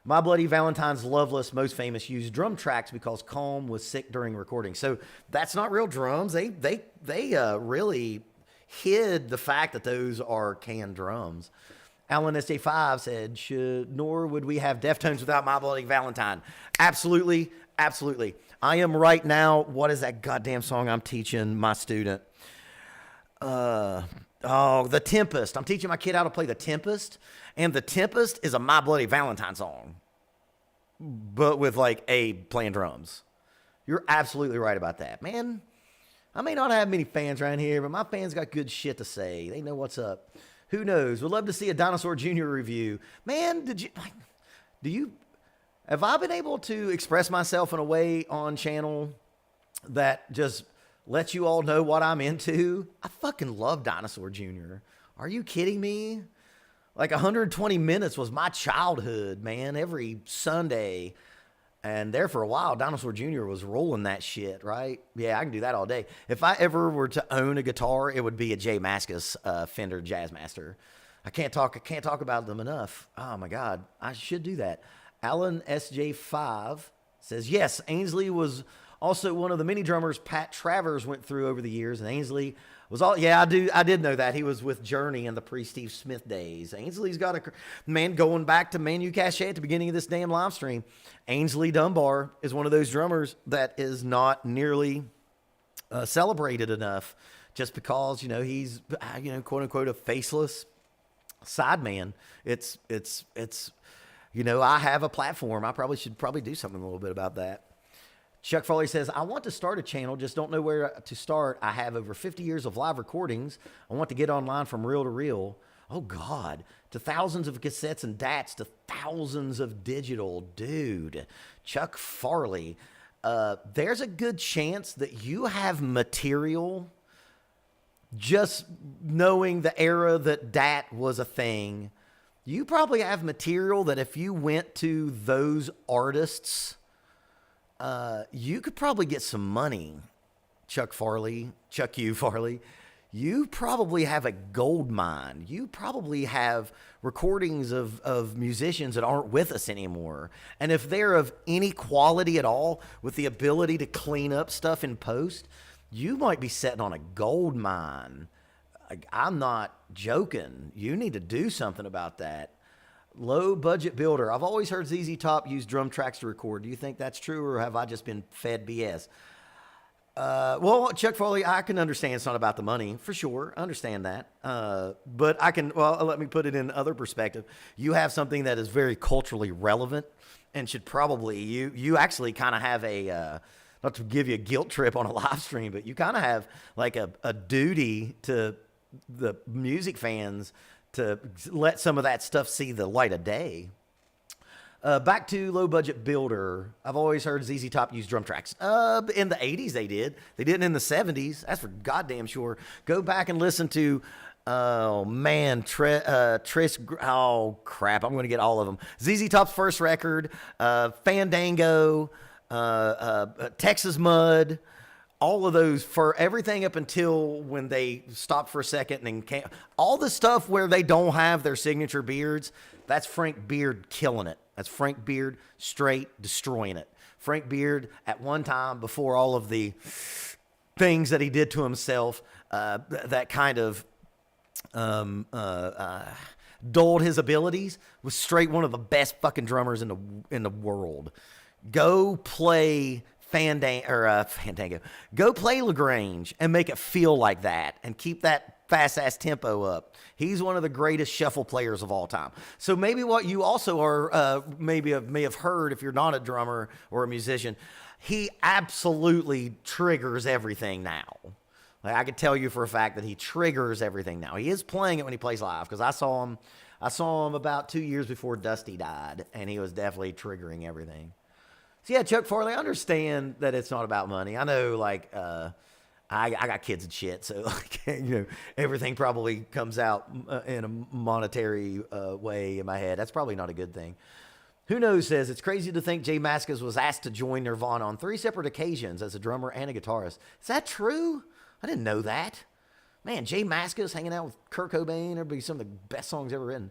My Bloody Valentine's Loveless, most famous, used drum tracks because Calm was sick during recording. So that's not real drums. They really hid the fact that those are canned drums. Alan SJ5 said, nor would we have Deftones without My Bloody Valentine. Absolutely, absolutely. I am right now, what is that goddamn song I'm teaching my student? The Tempest. I'm teaching my kid how to play The Tempest, and The Tempest is a My Bloody Valentine song, but with like Abe playing drums. You're absolutely right about that, man. I may not have many fans around here, but my fans got good shit to say. They know what's up. Who knows? Would love to see a Dinosaur Jr. review. Man, have I been able to express myself in a way on channel that just lets you all know what I'm into? I fucking love Dinosaur Jr. Are you kidding me? Like 120 minutes was my childhood, man, every Sunday. And there for a while, Dinosaur Jr. was rolling that shit, right? Yeah, I can do that all day. If I ever were to own a guitar, it would be a J Mascis Fender Jazzmaster. I can't talk about them enough. Oh my God, I should do that. Alan SJ5 says, yes, Ainsley was also one of the many drummers Pat Travers went through over the years, and Ainsley was all, yeah, I did know that. He was with Journey in the pre-Steve Smith days. Ainsley's got man, going back to Manu Cachet at the beginning of this damn live stream. Ainsley Dunbar is one of those drummers that is not nearly celebrated enough just because, he's, quote unquote, a faceless sideman. It's you know, I have a platform. I probably should do something a little bit about that. Chuck Farley says, I want to start a channel, just don't know where to start. I have over 50 years of live recordings. I want to get online from reel to reel. Oh, God. To thousands of cassettes and DATs, to thousands of digital. Dude, Chuck Farley, there's a good chance that you have material, just knowing the era that DAT was a thing. You probably have material that if you went to those artists, you could probably get some money, Chuck Farley. You probably have a gold mine. You probably have recordings of musicians that aren't with us anymore. And if they're of any quality at all, with the ability to clean up stuff in post, you might be sitting on a gold mine. I'm not joking. You need to do something about that. Low budget builder. I've always heard ZZ Top use drum tracks to record. Do you think that's true, or have I just been fed BS? Well, Chuck Foley, I can understand it's not about the money, for sure. I understand that. But I can, well, let me put it in other perspective. You have something that is very culturally relevant and should probably, you actually kind of have a, not to give you a guilt trip on a live stream, but you kind of have like a duty to the music fans to let some of that stuff see the light of day. Back to low budget builder. I've always heard ZZ Top use drum tracks. In the 80s they did. They didn't in the 70s. That's for goddamn sure. Go back and listen to, oh man, oh crap, I'm going to get all of them. ZZ Top's first record, Fandango, Texas Mud, all of those, for everything up until when they stopped for a second and then all the stuff where they don't have their signature beards, that's Frank Beard killing it. That's Frank Beard straight destroying it. Frank Beard at one time, before all of the things that he did to himself, that kind of dulled his abilities, was straight one of the best fucking drummers in the world. Go play Fandango. Go play LaGrange and make it feel like that and keep that fast ass tempo up. He's one of the greatest shuffle players of all time. So maybe what you also are, may have heard, if you're not a drummer or a musician, he absolutely triggers everything now. Like, I could tell you for a fact that he triggers everything now. He is playing it when he plays live, because I saw him about 2 years before Dusty died, and he was definitely triggering everything. So yeah, Chuck Farley, I understand that it's not about money. I know, like, I got kids and shit, so like, you know, everything probably comes out in a monetary way in my head. That's probably not a good thing. Who knows says, it's crazy to think Jay Mascis was asked to join Nirvana on 3 separate occasions as a drummer and a guitarist. Is that true? I didn't know that. Man, Jay Mascis hanging out with Kurt Cobain, that'd be some of the best songs ever written.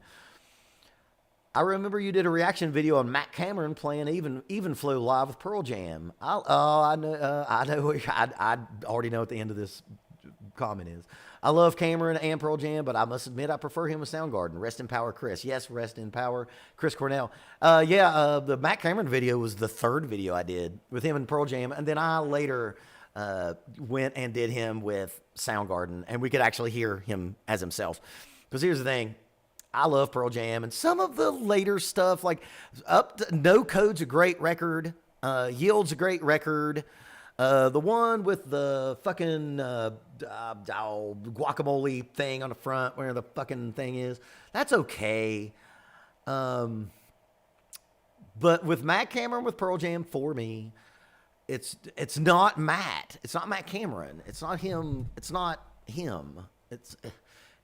I remember you did a reaction video on Matt Cameron playing Even Flow live with Pearl Jam. I know. I already know what the end of this comment is. I love Cameron and Pearl Jam, but I must admit I prefer him with Soundgarden. Rest in power, Chris. Yes, rest in power, Chris Cornell. The Matt Cameron video was the 3rd video I did with him and Pearl Jam, and then I later went and did him with Soundgarden, and we could actually hear him as himself. Because here's the thing. I love Pearl Jam, and some of the later stuff, like No Code's a great record. Yield's a great record. The one with the fucking guacamole thing on the front, where the fucking thing is, that's okay. But with Matt Cameron with Pearl Jam, for me, it's not Matt. It's not Matt Cameron. It's not him. It's not him.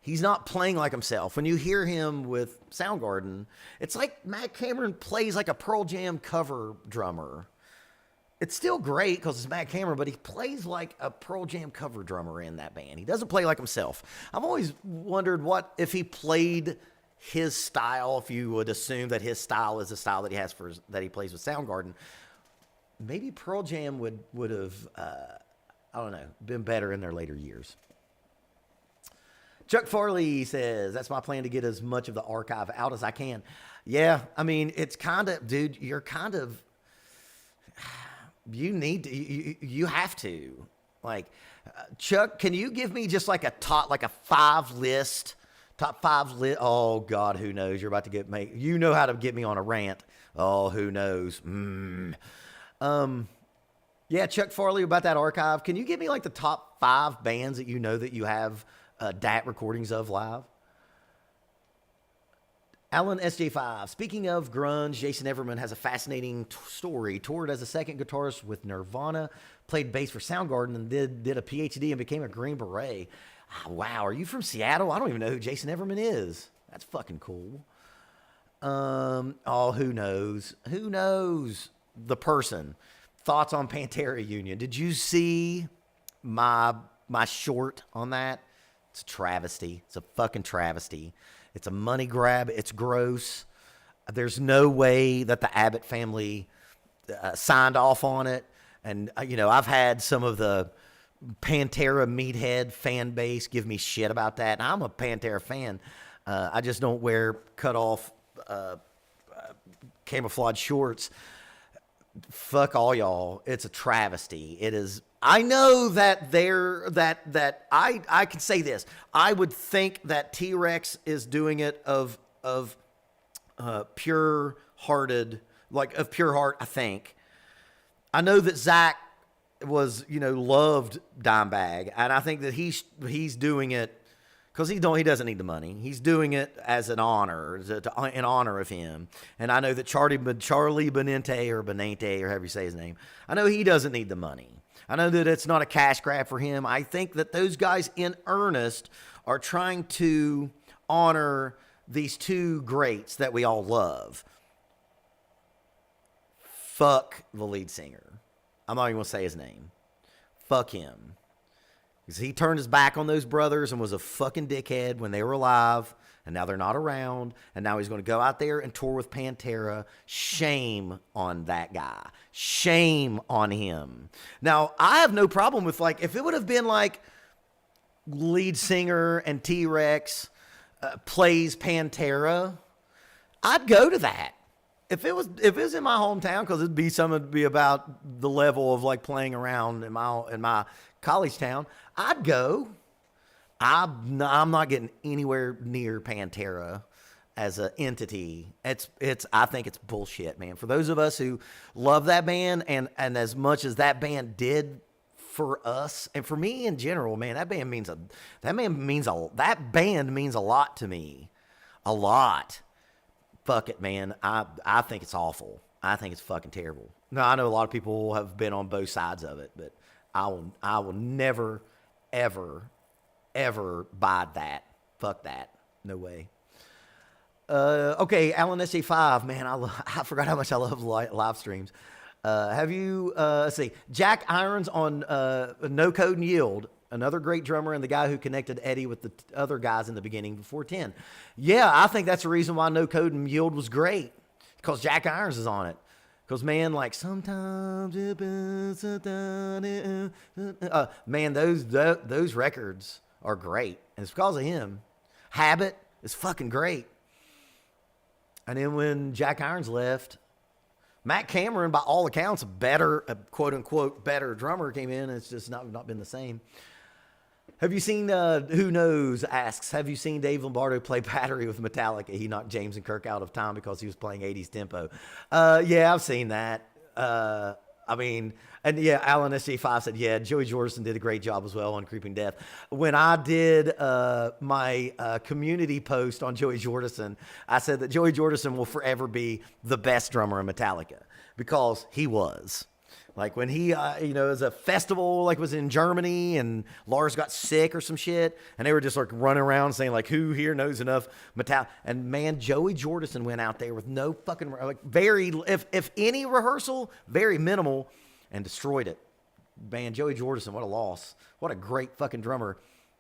He's not playing like himself. When you hear him with Soundgarden, it's like Matt Cameron plays like a Pearl Jam cover drummer. It's still great because it's Matt Cameron, but he plays like a Pearl Jam cover drummer in that band. He doesn't play like himself. I've always wondered what if he played his style, if you would assume that his style is the style that he has that he plays with Soundgarden. Maybe Pearl Jam would have, I don't know, been better in their later years. Chuck Farley says, that's my plan to get as much of the archive out as I can. Yeah, I mean, it's kind of, dude, you're kind of, you need to, you have to. Like, Chuck, can you give me just like a 5 list Top five oh God, who knows? You're about to you know how to get me on a rant. Oh, who knows? Yeah, Chuck Farley, about that archive. Can you give me like the top 5 bands that you know that you have DAT recordings of live? Alan SJ5. Speaking of grunge, Jason Everman has a fascinating story. Toured as a second guitarist with Nirvana, played bass for Soundgarden, and did a PhD and became a Green Beret. Wow, are you from Seattle? I don't even know who Jason Everman is. That's fucking cool. Oh, who knows? Who knows? The person. Thoughts on Pantera Union. Did you see my short on that? It's a travesty. It's a fucking travesty. It's a money grab. It's gross. There's no way that the Abbott family signed off on it. And, I've had some of the Pantera meathead fan base give me shit about that. And I'm a Pantera fan. I just don't wear cut off camouflage shorts. Fuck all y'all. It's a travesty. It is. I know that I can say this. I would think that T-Rex is doing it of pure hearted, of pure heart. I think. I know that Zach was, loved Dimebag, and I think that he's doing it because he doesn't need the money. He's doing it as an honor, in honor of him. And I know that Charlie Benente or however you say his name, I know he doesn't need the money. I know that it's not a cash grab for him. I think that those guys in earnest are trying to honor these two greats that we all love. Fuck the lead singer. I'm not even going to say his name. Fuck him. Because he turned his back on those brothers and was a fucking dickhead when they were alive, and now they're not around, and now he's going to go out there and tour with Pantera. Shame on that guy. Shame on him. Now, I have no problem with, if it would have been lead singer and T-Rex plays Pantera, I'd go to that. If it was in my hometown, because it'd be about the level of playing around in my college town, I'd go. I'm not getting anywhere near Pantera as an entity. I think it's bullshit, man. For those of us who love that band and as much as that band did for us and for me in general, man, that band means a lot to me. A lot. Fuck it, man. I think it's awful. I think it's fucking terrible. Now, I know a lot of people have been on both sides of it, but I will never, ever, ever buy that. Fuck that. No way. Okay, Alan SA5, man, I forgot how much I love live streams. Have you, let's see, Jack Irons on No Code and Yield, another great drummer and the guy who connected Eddie with the other guys in the beginning before 10. Yeah, I think that's the reason why No Code and Yield was great, because Jack Irons is on it. Because, man, sometimes man, those records are great. And it's because of him. Habit is fucking great. And then when Jack Irons left, Matt Cameron, by all accounts, a quote-unquote better drummer came in. And it's just not been the same. Have you seen, Who Knows asks, have you seen Dave Lombardo play Battery with Metallica? He knocked James and Kirk out of time because he was playing 80s tempo. Yeah, I've seen that. Alan SC5 said, yeah, Joey Jordison did a great job as well on Creeping Death. When I did my community post on Joey Jordison, I said that Joey Jordison will forever be the best drummer in Metallica because he was. When he, it was a festival, was in Germany, and Lars got sick or some shit, and they were just running around saying who here knows enough metal? And man, Joey Jordison went out there with no fucking if any rehearsal, very minimal, and destroyed it. Man, Joey Jordison, what a loss! What a great fucking drummer.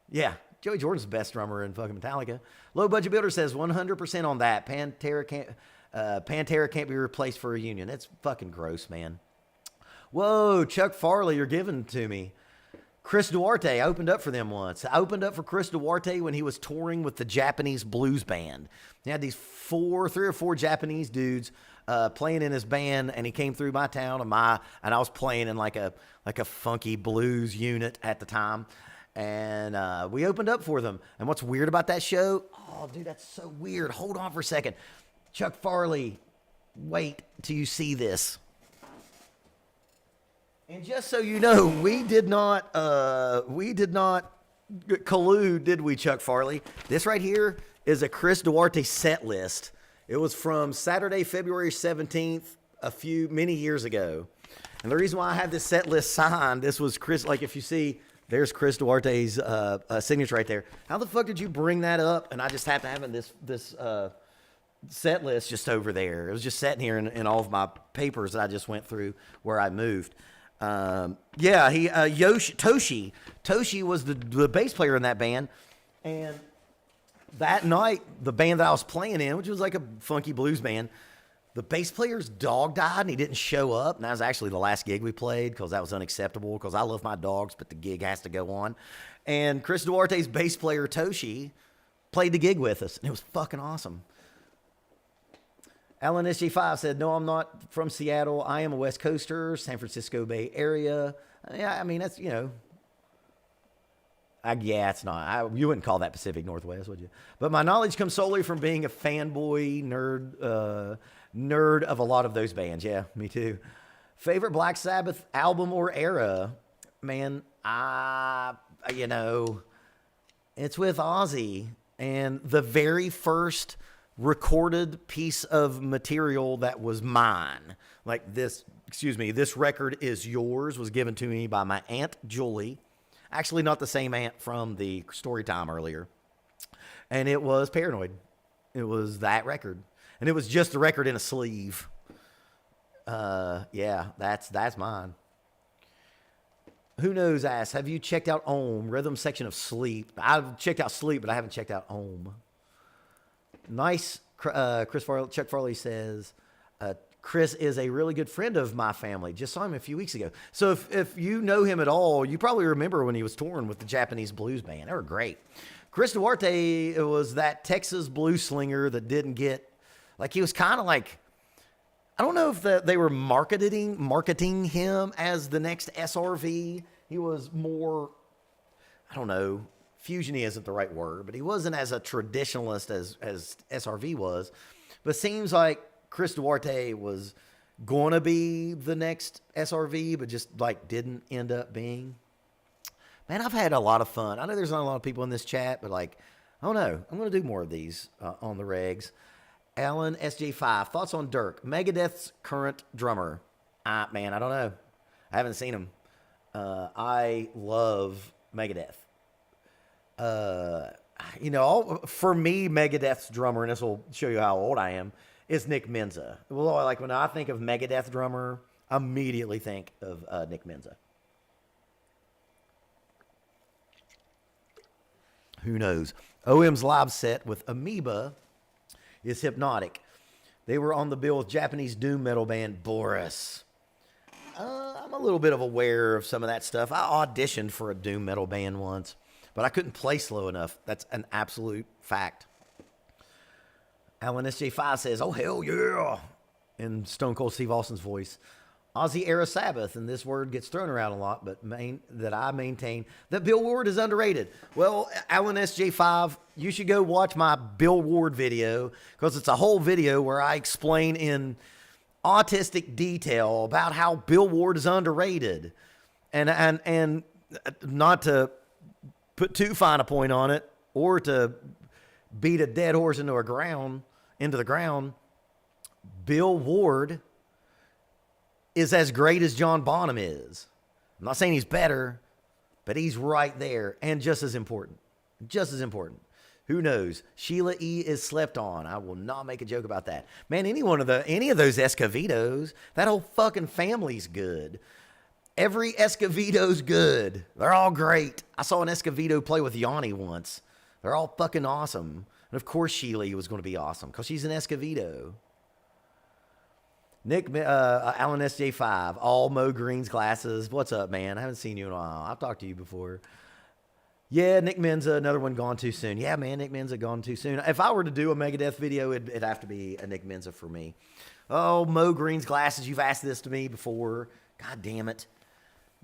Yeah, Joey Jordan's the best drummer in fucking Metallica. Low Budget Builder says 100% on that. Pantera can't be replaced for a union. It's fucking gross, man. Whoa, Chuck Farley, you're giving to me. Chris Duarte, I opened up for them once. I opened up for Chris Duarte when he was touring with the Japanese blues band. He had these 3 or 4 Japanese dudes playing in his band, and he came through my town, and I was playing in like a funky blues unit at the time. and we opened up for them. And what's weird about that show? Oh, dude, that's so weird. Hold on for a second. Chuck Farley, wait till you see this. And just so you know, we did not collude, did we, Chuck Farley? This right here is a Chris Duarte set list. It was from Saturday, February 17th, many years ago. And the reason why I have this set list signed, this was Chris, like if you see, there's Chris Duarte's signature right there. How the fuck did you bring that up? And I just happened to have this set list just over there. It was just sitting here in all of my papers that I just went through where I moved. Toshi was the bass player in that band, and that night the band that I was playing in, which was like a funky blues band, the bass player's dog died and he didn't show up, and that was actually the last gig we played because that was unacceptable because I love my dogs, but the gig has to go on. And Chris Duarte's bass player Toshi played the gig with us, and it was fucking awesome. Alan SG5 said, no, I'm not from Seattle. I am a West Coaster, San Francisco Bay Area. Yeah, I mean, that's, you know. Yeah, it's not. You wouldn't call that Pacific Northwest, would you? But my knowledge comes solely from being a fanboy, nerd of a lot of those bands. Yeah, me too. Favorite Black Sabbath album or era? Man, it's with Ozzy. And the very first recorded piece of material that was mine, like this record is yours, was given to me by my Aunt Julie. Actually, not the same aunt from the story time earlier. And it was Paranoid. It was that record. And it was just the record in a sleeve. Yeah, that's mine. Who knows, ass? Have you checked out Ohm, rhythm section of Sleep? I've checked out Sleep, but I haven't checked out Ohm. Nice. Chuck Farley says, Chris is a really good friend of my family. Just saw him a few weeks ago. So if you know him at all, you probably remember when he was touring with the Japanese blues band. They were great. Chris Duarte was that Texas blues slinger that didn't get, like, he was kind of like, I don't know if they were marketing him as the next SRV. He was more, I don't know, fusion-y isn't the right word, but he wasn't as a traditionalist as SRV was. But it seems like Chris Duarte was going to be the next SRV, but just like didn't end up being. Man, I've had a lot of fun. I know there's not a lot of people in this chat, but like, I don't know. I'm going to do more of these on the regs. Alan SJ5, thoughts on Dirk, Megadeth's current drummer? Man, I don't know. I haven't seen him. I love Megadeth. For me, Megadeth's drummer, and this will show you how old I am, is Nick Menza. Well, like when I think of Megadeth drummer, I immediately think of Nick Menza. Who knows? OM's live set with Amoeba is hypnotic. They were on the bill with Japanese doom metal band Boris. I'm a little bit aware of some of that stuff. I auditioned for a doom metal band once, but I couldn't play slow enough. That's an absolute fact. Alan SJ5 says, oh, hell yeah, in Stone Cold Steve Austin's voice. Ozzy era Sabbath, and this word gets thrown around a lot, but I maintain that Bill Ward is underrated. Well, Alan SJ5, you should go watch my Bill Ward video, because it's a whole video where I explain in autistic detail about how Bill Ward is underrated. And not to put too fine a point on it, or to beat a dead horse into the ground, Bill Ward is as great as John Bonham is. I'm not saying he's better, but he's right there and just as important. Just as important. Who knows? Sheila E. is slept on. I will not make a joke about that. Man, any of those Escovedos, that whole fucking family's good. Every Escovedo's good. They're all great. I saw an Escovedo play with Yanni once. They're all fucking awesome. And of course Sheila E. was going to be awesome because she's an Escovedo. Nick, Alan SJ5, all Mo Green's glasses. What's up, man? I haven't seen you in a while. I've talked to you before. Yeah, Nick Menza, another one gone too soon. Yeah, man, Nick Menza gone too soon. If I were to do a Megadeth video, it'd have to be a Nick Menza for me. Oh, Mo Green's glasses. You've asked this to me before. God damn it.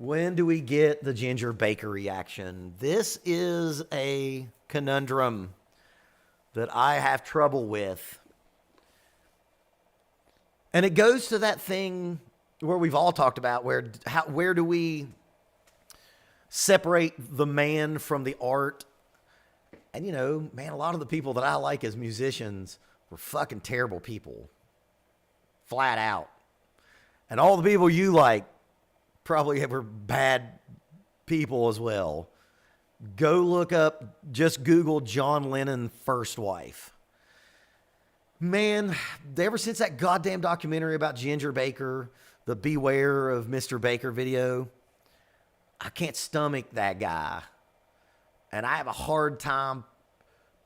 When do we get the Ginger Baker reaction? This is a conundrum that I have trouble with. And it goes to that thing where we've all talked about where do we separate the man from the art? And you know, man, a lot of the people that I like as musicians were fucking terrible people. Flat out. And all the people you like probably were bad people as well. Go look up, just Google John Lennon first wife. Man, ever since that goddamn documentary about Ginger Baker, the Beware of Mr. Baker video, I can't stomach that guy. And I have a hard time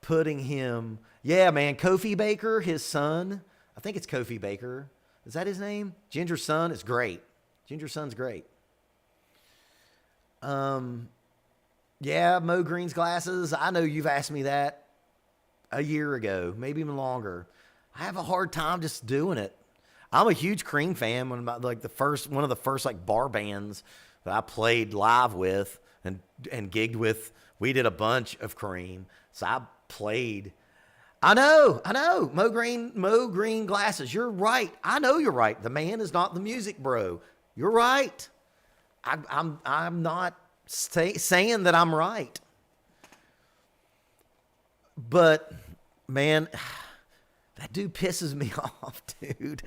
putting him. Yeah, man, Kofi Baker, his son. I think it's Kofi Baker. Is that his name? Ginger's son is great. Ginger's son's great. Yeah, Mo Green's glasses. I know you've asked me that a year ago, maybe even longer. I have a hard time just doing it. I'm a huge Cream fan. One of the first like bar bands that I played live with and gigged with. We did a bunch of Cream, so I played. I know. Mo Green glasses. You're right. I know you're right. The man is not the music bro. You're right. I'm not saying that I'm right. But man, that dude pisses me off, dude.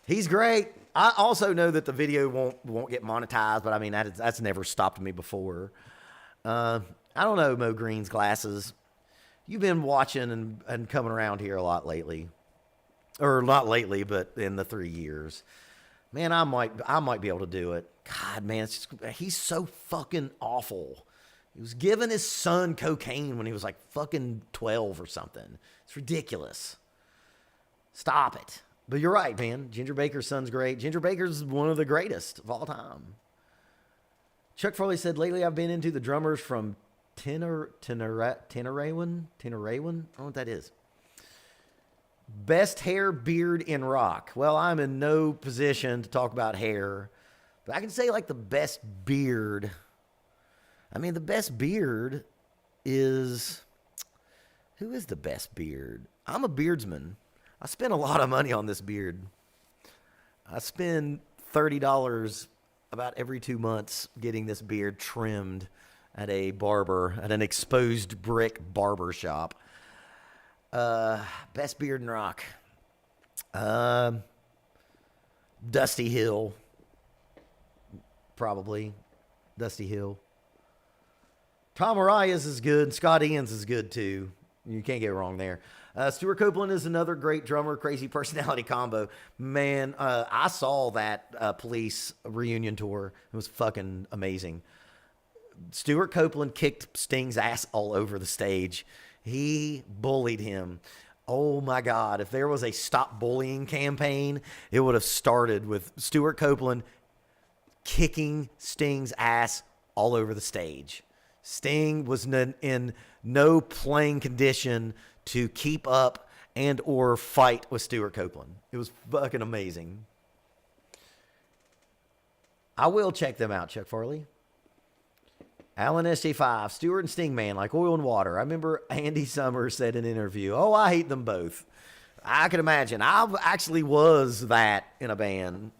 He's great. I also know that the video won't get monetized, but I mean that's never stopped me before. I don't know, Mo Green's glasses. You've been watching and coming around here a lot lately. Or not lately, but in the 3 years. Man, I might be able to do it. God, man, he's so fucking awful. He was giving his son cocaine when he was like fucking 12 or something. It's ridiculous. Stop it. But you're right, man. Ginger Baker's son's great. Ginger Baker's one of the greatest of all time. Chuck Foley said, lately I've been into the drummers from Tenerawan. I don't know what that is. Best hair, beard in rock. Well, I'm in no position to talk about hair, but I can say like the best beard. I mean, the best beard is... Who is the best beard? I'm a beardsman. I spend a lot of money on this beard. I spend $30 about every 2 months getting this beard trimmed at an exposed brick barber shop. Best beard in rock. Dusty Hill. Probably. Dusty Hill. Tom Arias is good. Scott Ian's is good too. You can't get wrong there. Stuart Copeland is another great drummer, crazy personality combo. Man, I saw that Police reunion tour. It was fucking amazing. Stuart Copeland kicked Sting's ass all over the stage. He bullied him. Oh my God. If there was a stop bullying campaign, it would have started with Stuart Copeland kicking Sting's ass all over the stage. Sting was in no playing condition to keep up and or fight with Stuart Copeland. It was fucking amazing. I will check them out, Chuck Farley. Alan SJ5, Stewart and Sting, man, like oil and water. I remember Andy Summers said in an interview, oh, I hate them both. I can imagine. I actually was that in a band.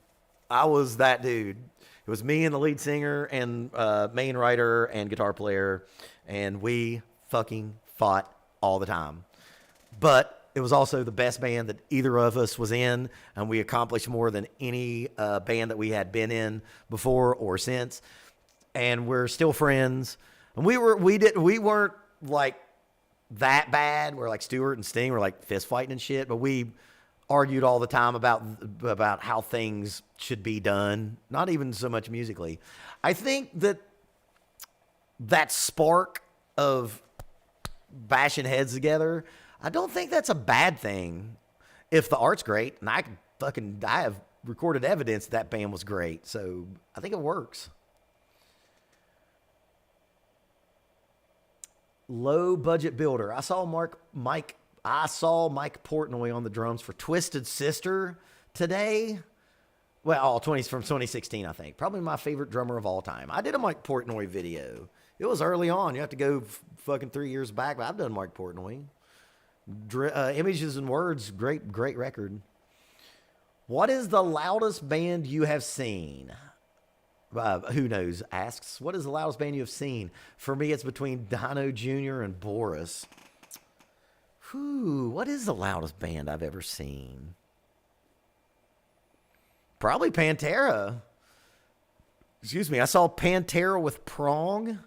I was that dude. It was me and the lead singer and main writer and guitar player, and we fucking fought all the time. But it was also the best band that either of us was in, and we accomplished more than any band that we had been in before or since. And we're still friends. And we weren't like that bad. We're like Stewart and Sting were like fist fighting and shit, but we argued all the time about how things should be done. Not even so much musically. I think that spark of bashing heads together, I don't think that's a bad thing if the art's great. And I have recorded evidence that band was great. So I think it works. Low budget builder. I saw Mike Portnoy on the drums for Twisted Sister today. Well, from 2016, I think. Probably my favorite drummer of all time. I did a Mike Portnoy video. It was early on. You have to go fucking 3 years back, but I've done Mike Portnoy. Images and Words, great record. What is the loudest band you have seen? Who knows asks, what is the loudest band you have seen? For me, it's between Dino Jr. and Boris. What is the loudest band I've ever seen? Probably Pantera. Excuse me, I saw Pantera with Prong.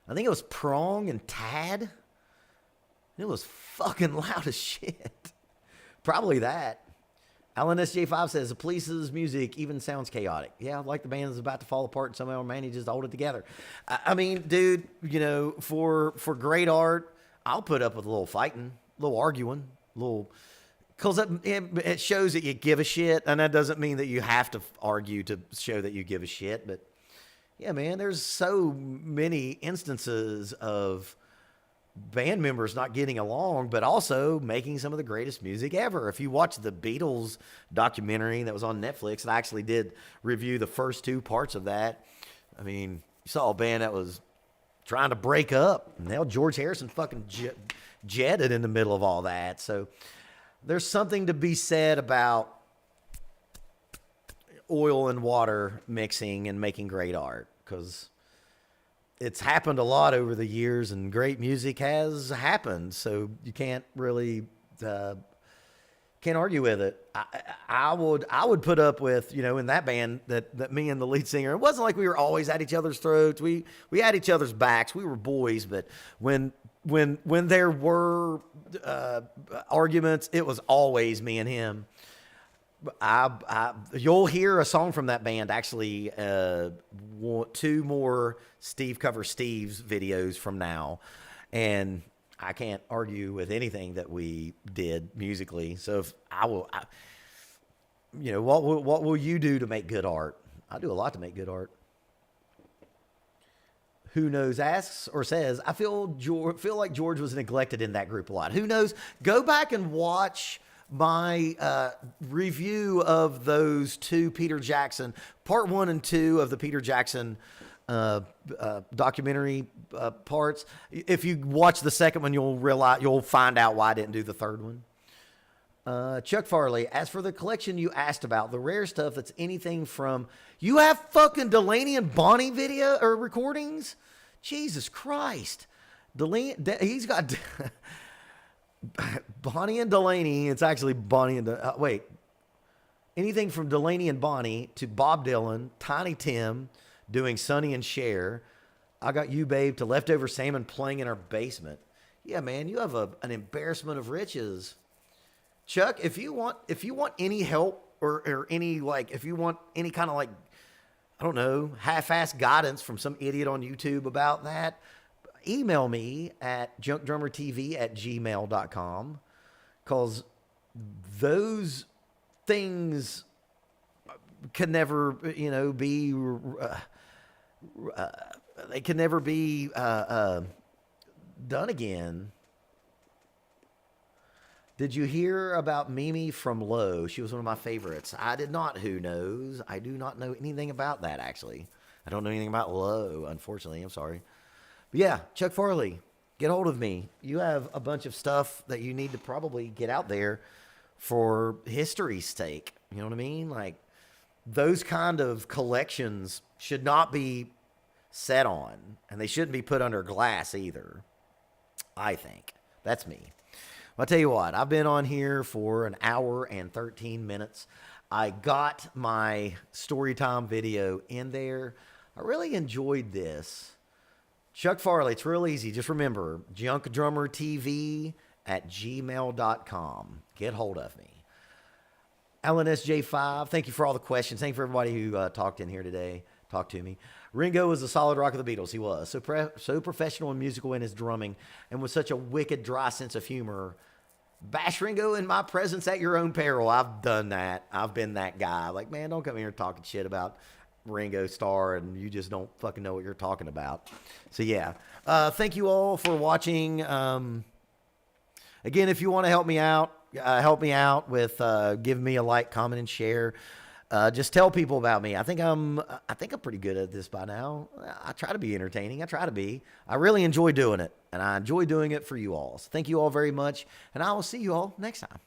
I think it was Prong and Tad. It was fucking loud as shit. Probably that. Alan SJ5 says, the Police's music even sounds chaotic. Yeah, like the band is about to fall apart and somehow manages to hold it together. I mean, dude, you know, for great art, I'll put up with a little fighting, a little arguing, a little... Because it shows that you give a shit, and that doesn't mean that you have to argue to show that you give a shit. But, yeah, man, there's so many instances of band members not getting along, but also making some of the greatest music ever. If you watch the Beatles documentary that was on Netflix, and I actually did review the first 2 parts of that, I mean, you saw a band that was trying to break up, and now George Harrison fucking jetted in the middle of all that. So there's something to be said about oil and water mixing and making great art, because it's happened a lot over the years, and great music has happened. So you can't really can't argue with it. I would put up with, you know, in that band that me and the lead singer, it wasn't like we were always at each other's throats. We had each other's backs. We were boys, but when there were arguments, it was always me and him. You'll hear a song from that band, actually, 2 more Steve Cover Steve's videos from now, and I can't argue with anything that we did musically. So if you know, what will you do to make good art? I do a lot to make good art. Who knows asks or says, I feel like George was neglected in that group a lot. Who knows? Go back and watch my review of those 2 Peter Jackson, part 1 and 2 of the Peter Jackson documentary parts. If you watch the second one, you'll find out why I didn't do the third one. Chuck Farley, as for the collection you asked about, the rare stuff that's anything from, you have fucking Delaney and Bonnie video or recordings? Jesus Christ. He's got Bonnie and Delaney. It's actually Bonnie and, wait. Anything from Delaney and Bonnie to Bob Dylan, Tiny Tim doing Sonny and Cher, I Got You Babe, to Leftover Salmon playing in our basement. Yeah, man, you have an embarrassment of riches. Chuck, if you want any help or any, like, if you want any kind of, like, I don't know, half-assed guidance from some idiot on YouTube about that, email me at junkdrummertv@gmail.com, because those things can never, you know, be, they can never be done again. Did you hear about Mimi from Low? She was one of my favorites. I did not. Who knows? I do not know anything about that, actually. I don't know anything about Low, unfortunately. I'm sorry. But yeah, Chuck Farley, get hold of me. You have a bunch of stuff that you need to probably get out there for history's sake. You know what I mean? Like, those kind of collections should not be set on, and they shouldn't be put under glass either, I think. That's me. I'll tell you what, I've been on here for an hour and 13 minutes. I got my story time video in there. I really enjoyed this. Chuck Farley, it's real easy. Just remember, junkdrummertv@gmail.com. Get hold of me. Alan SJ5, thank you for all the questions. Thank you for everybody who talked in here today. Talked to me. Ringo was the solid rock of the Beatles. He was so professional and musical in his drumming, and with such a wicked, dry sense of humor. Bash Ringo in my presence at your own peril. I've done that. I've been that guy. Like, man, don't come here talking shit about Ringo Starr, and you just don't fucking know what you're talking about. So yeah, thank you all for watching. Again, if you want to help me out with giving me a like, comment, and share. Just tell people about me. I think I'm pretty good at this by now. I try to be entertaining. I try to be. I really enjoy doing it, and I enjoy doing it for you all. So thank you all very much, and I will see you all next time.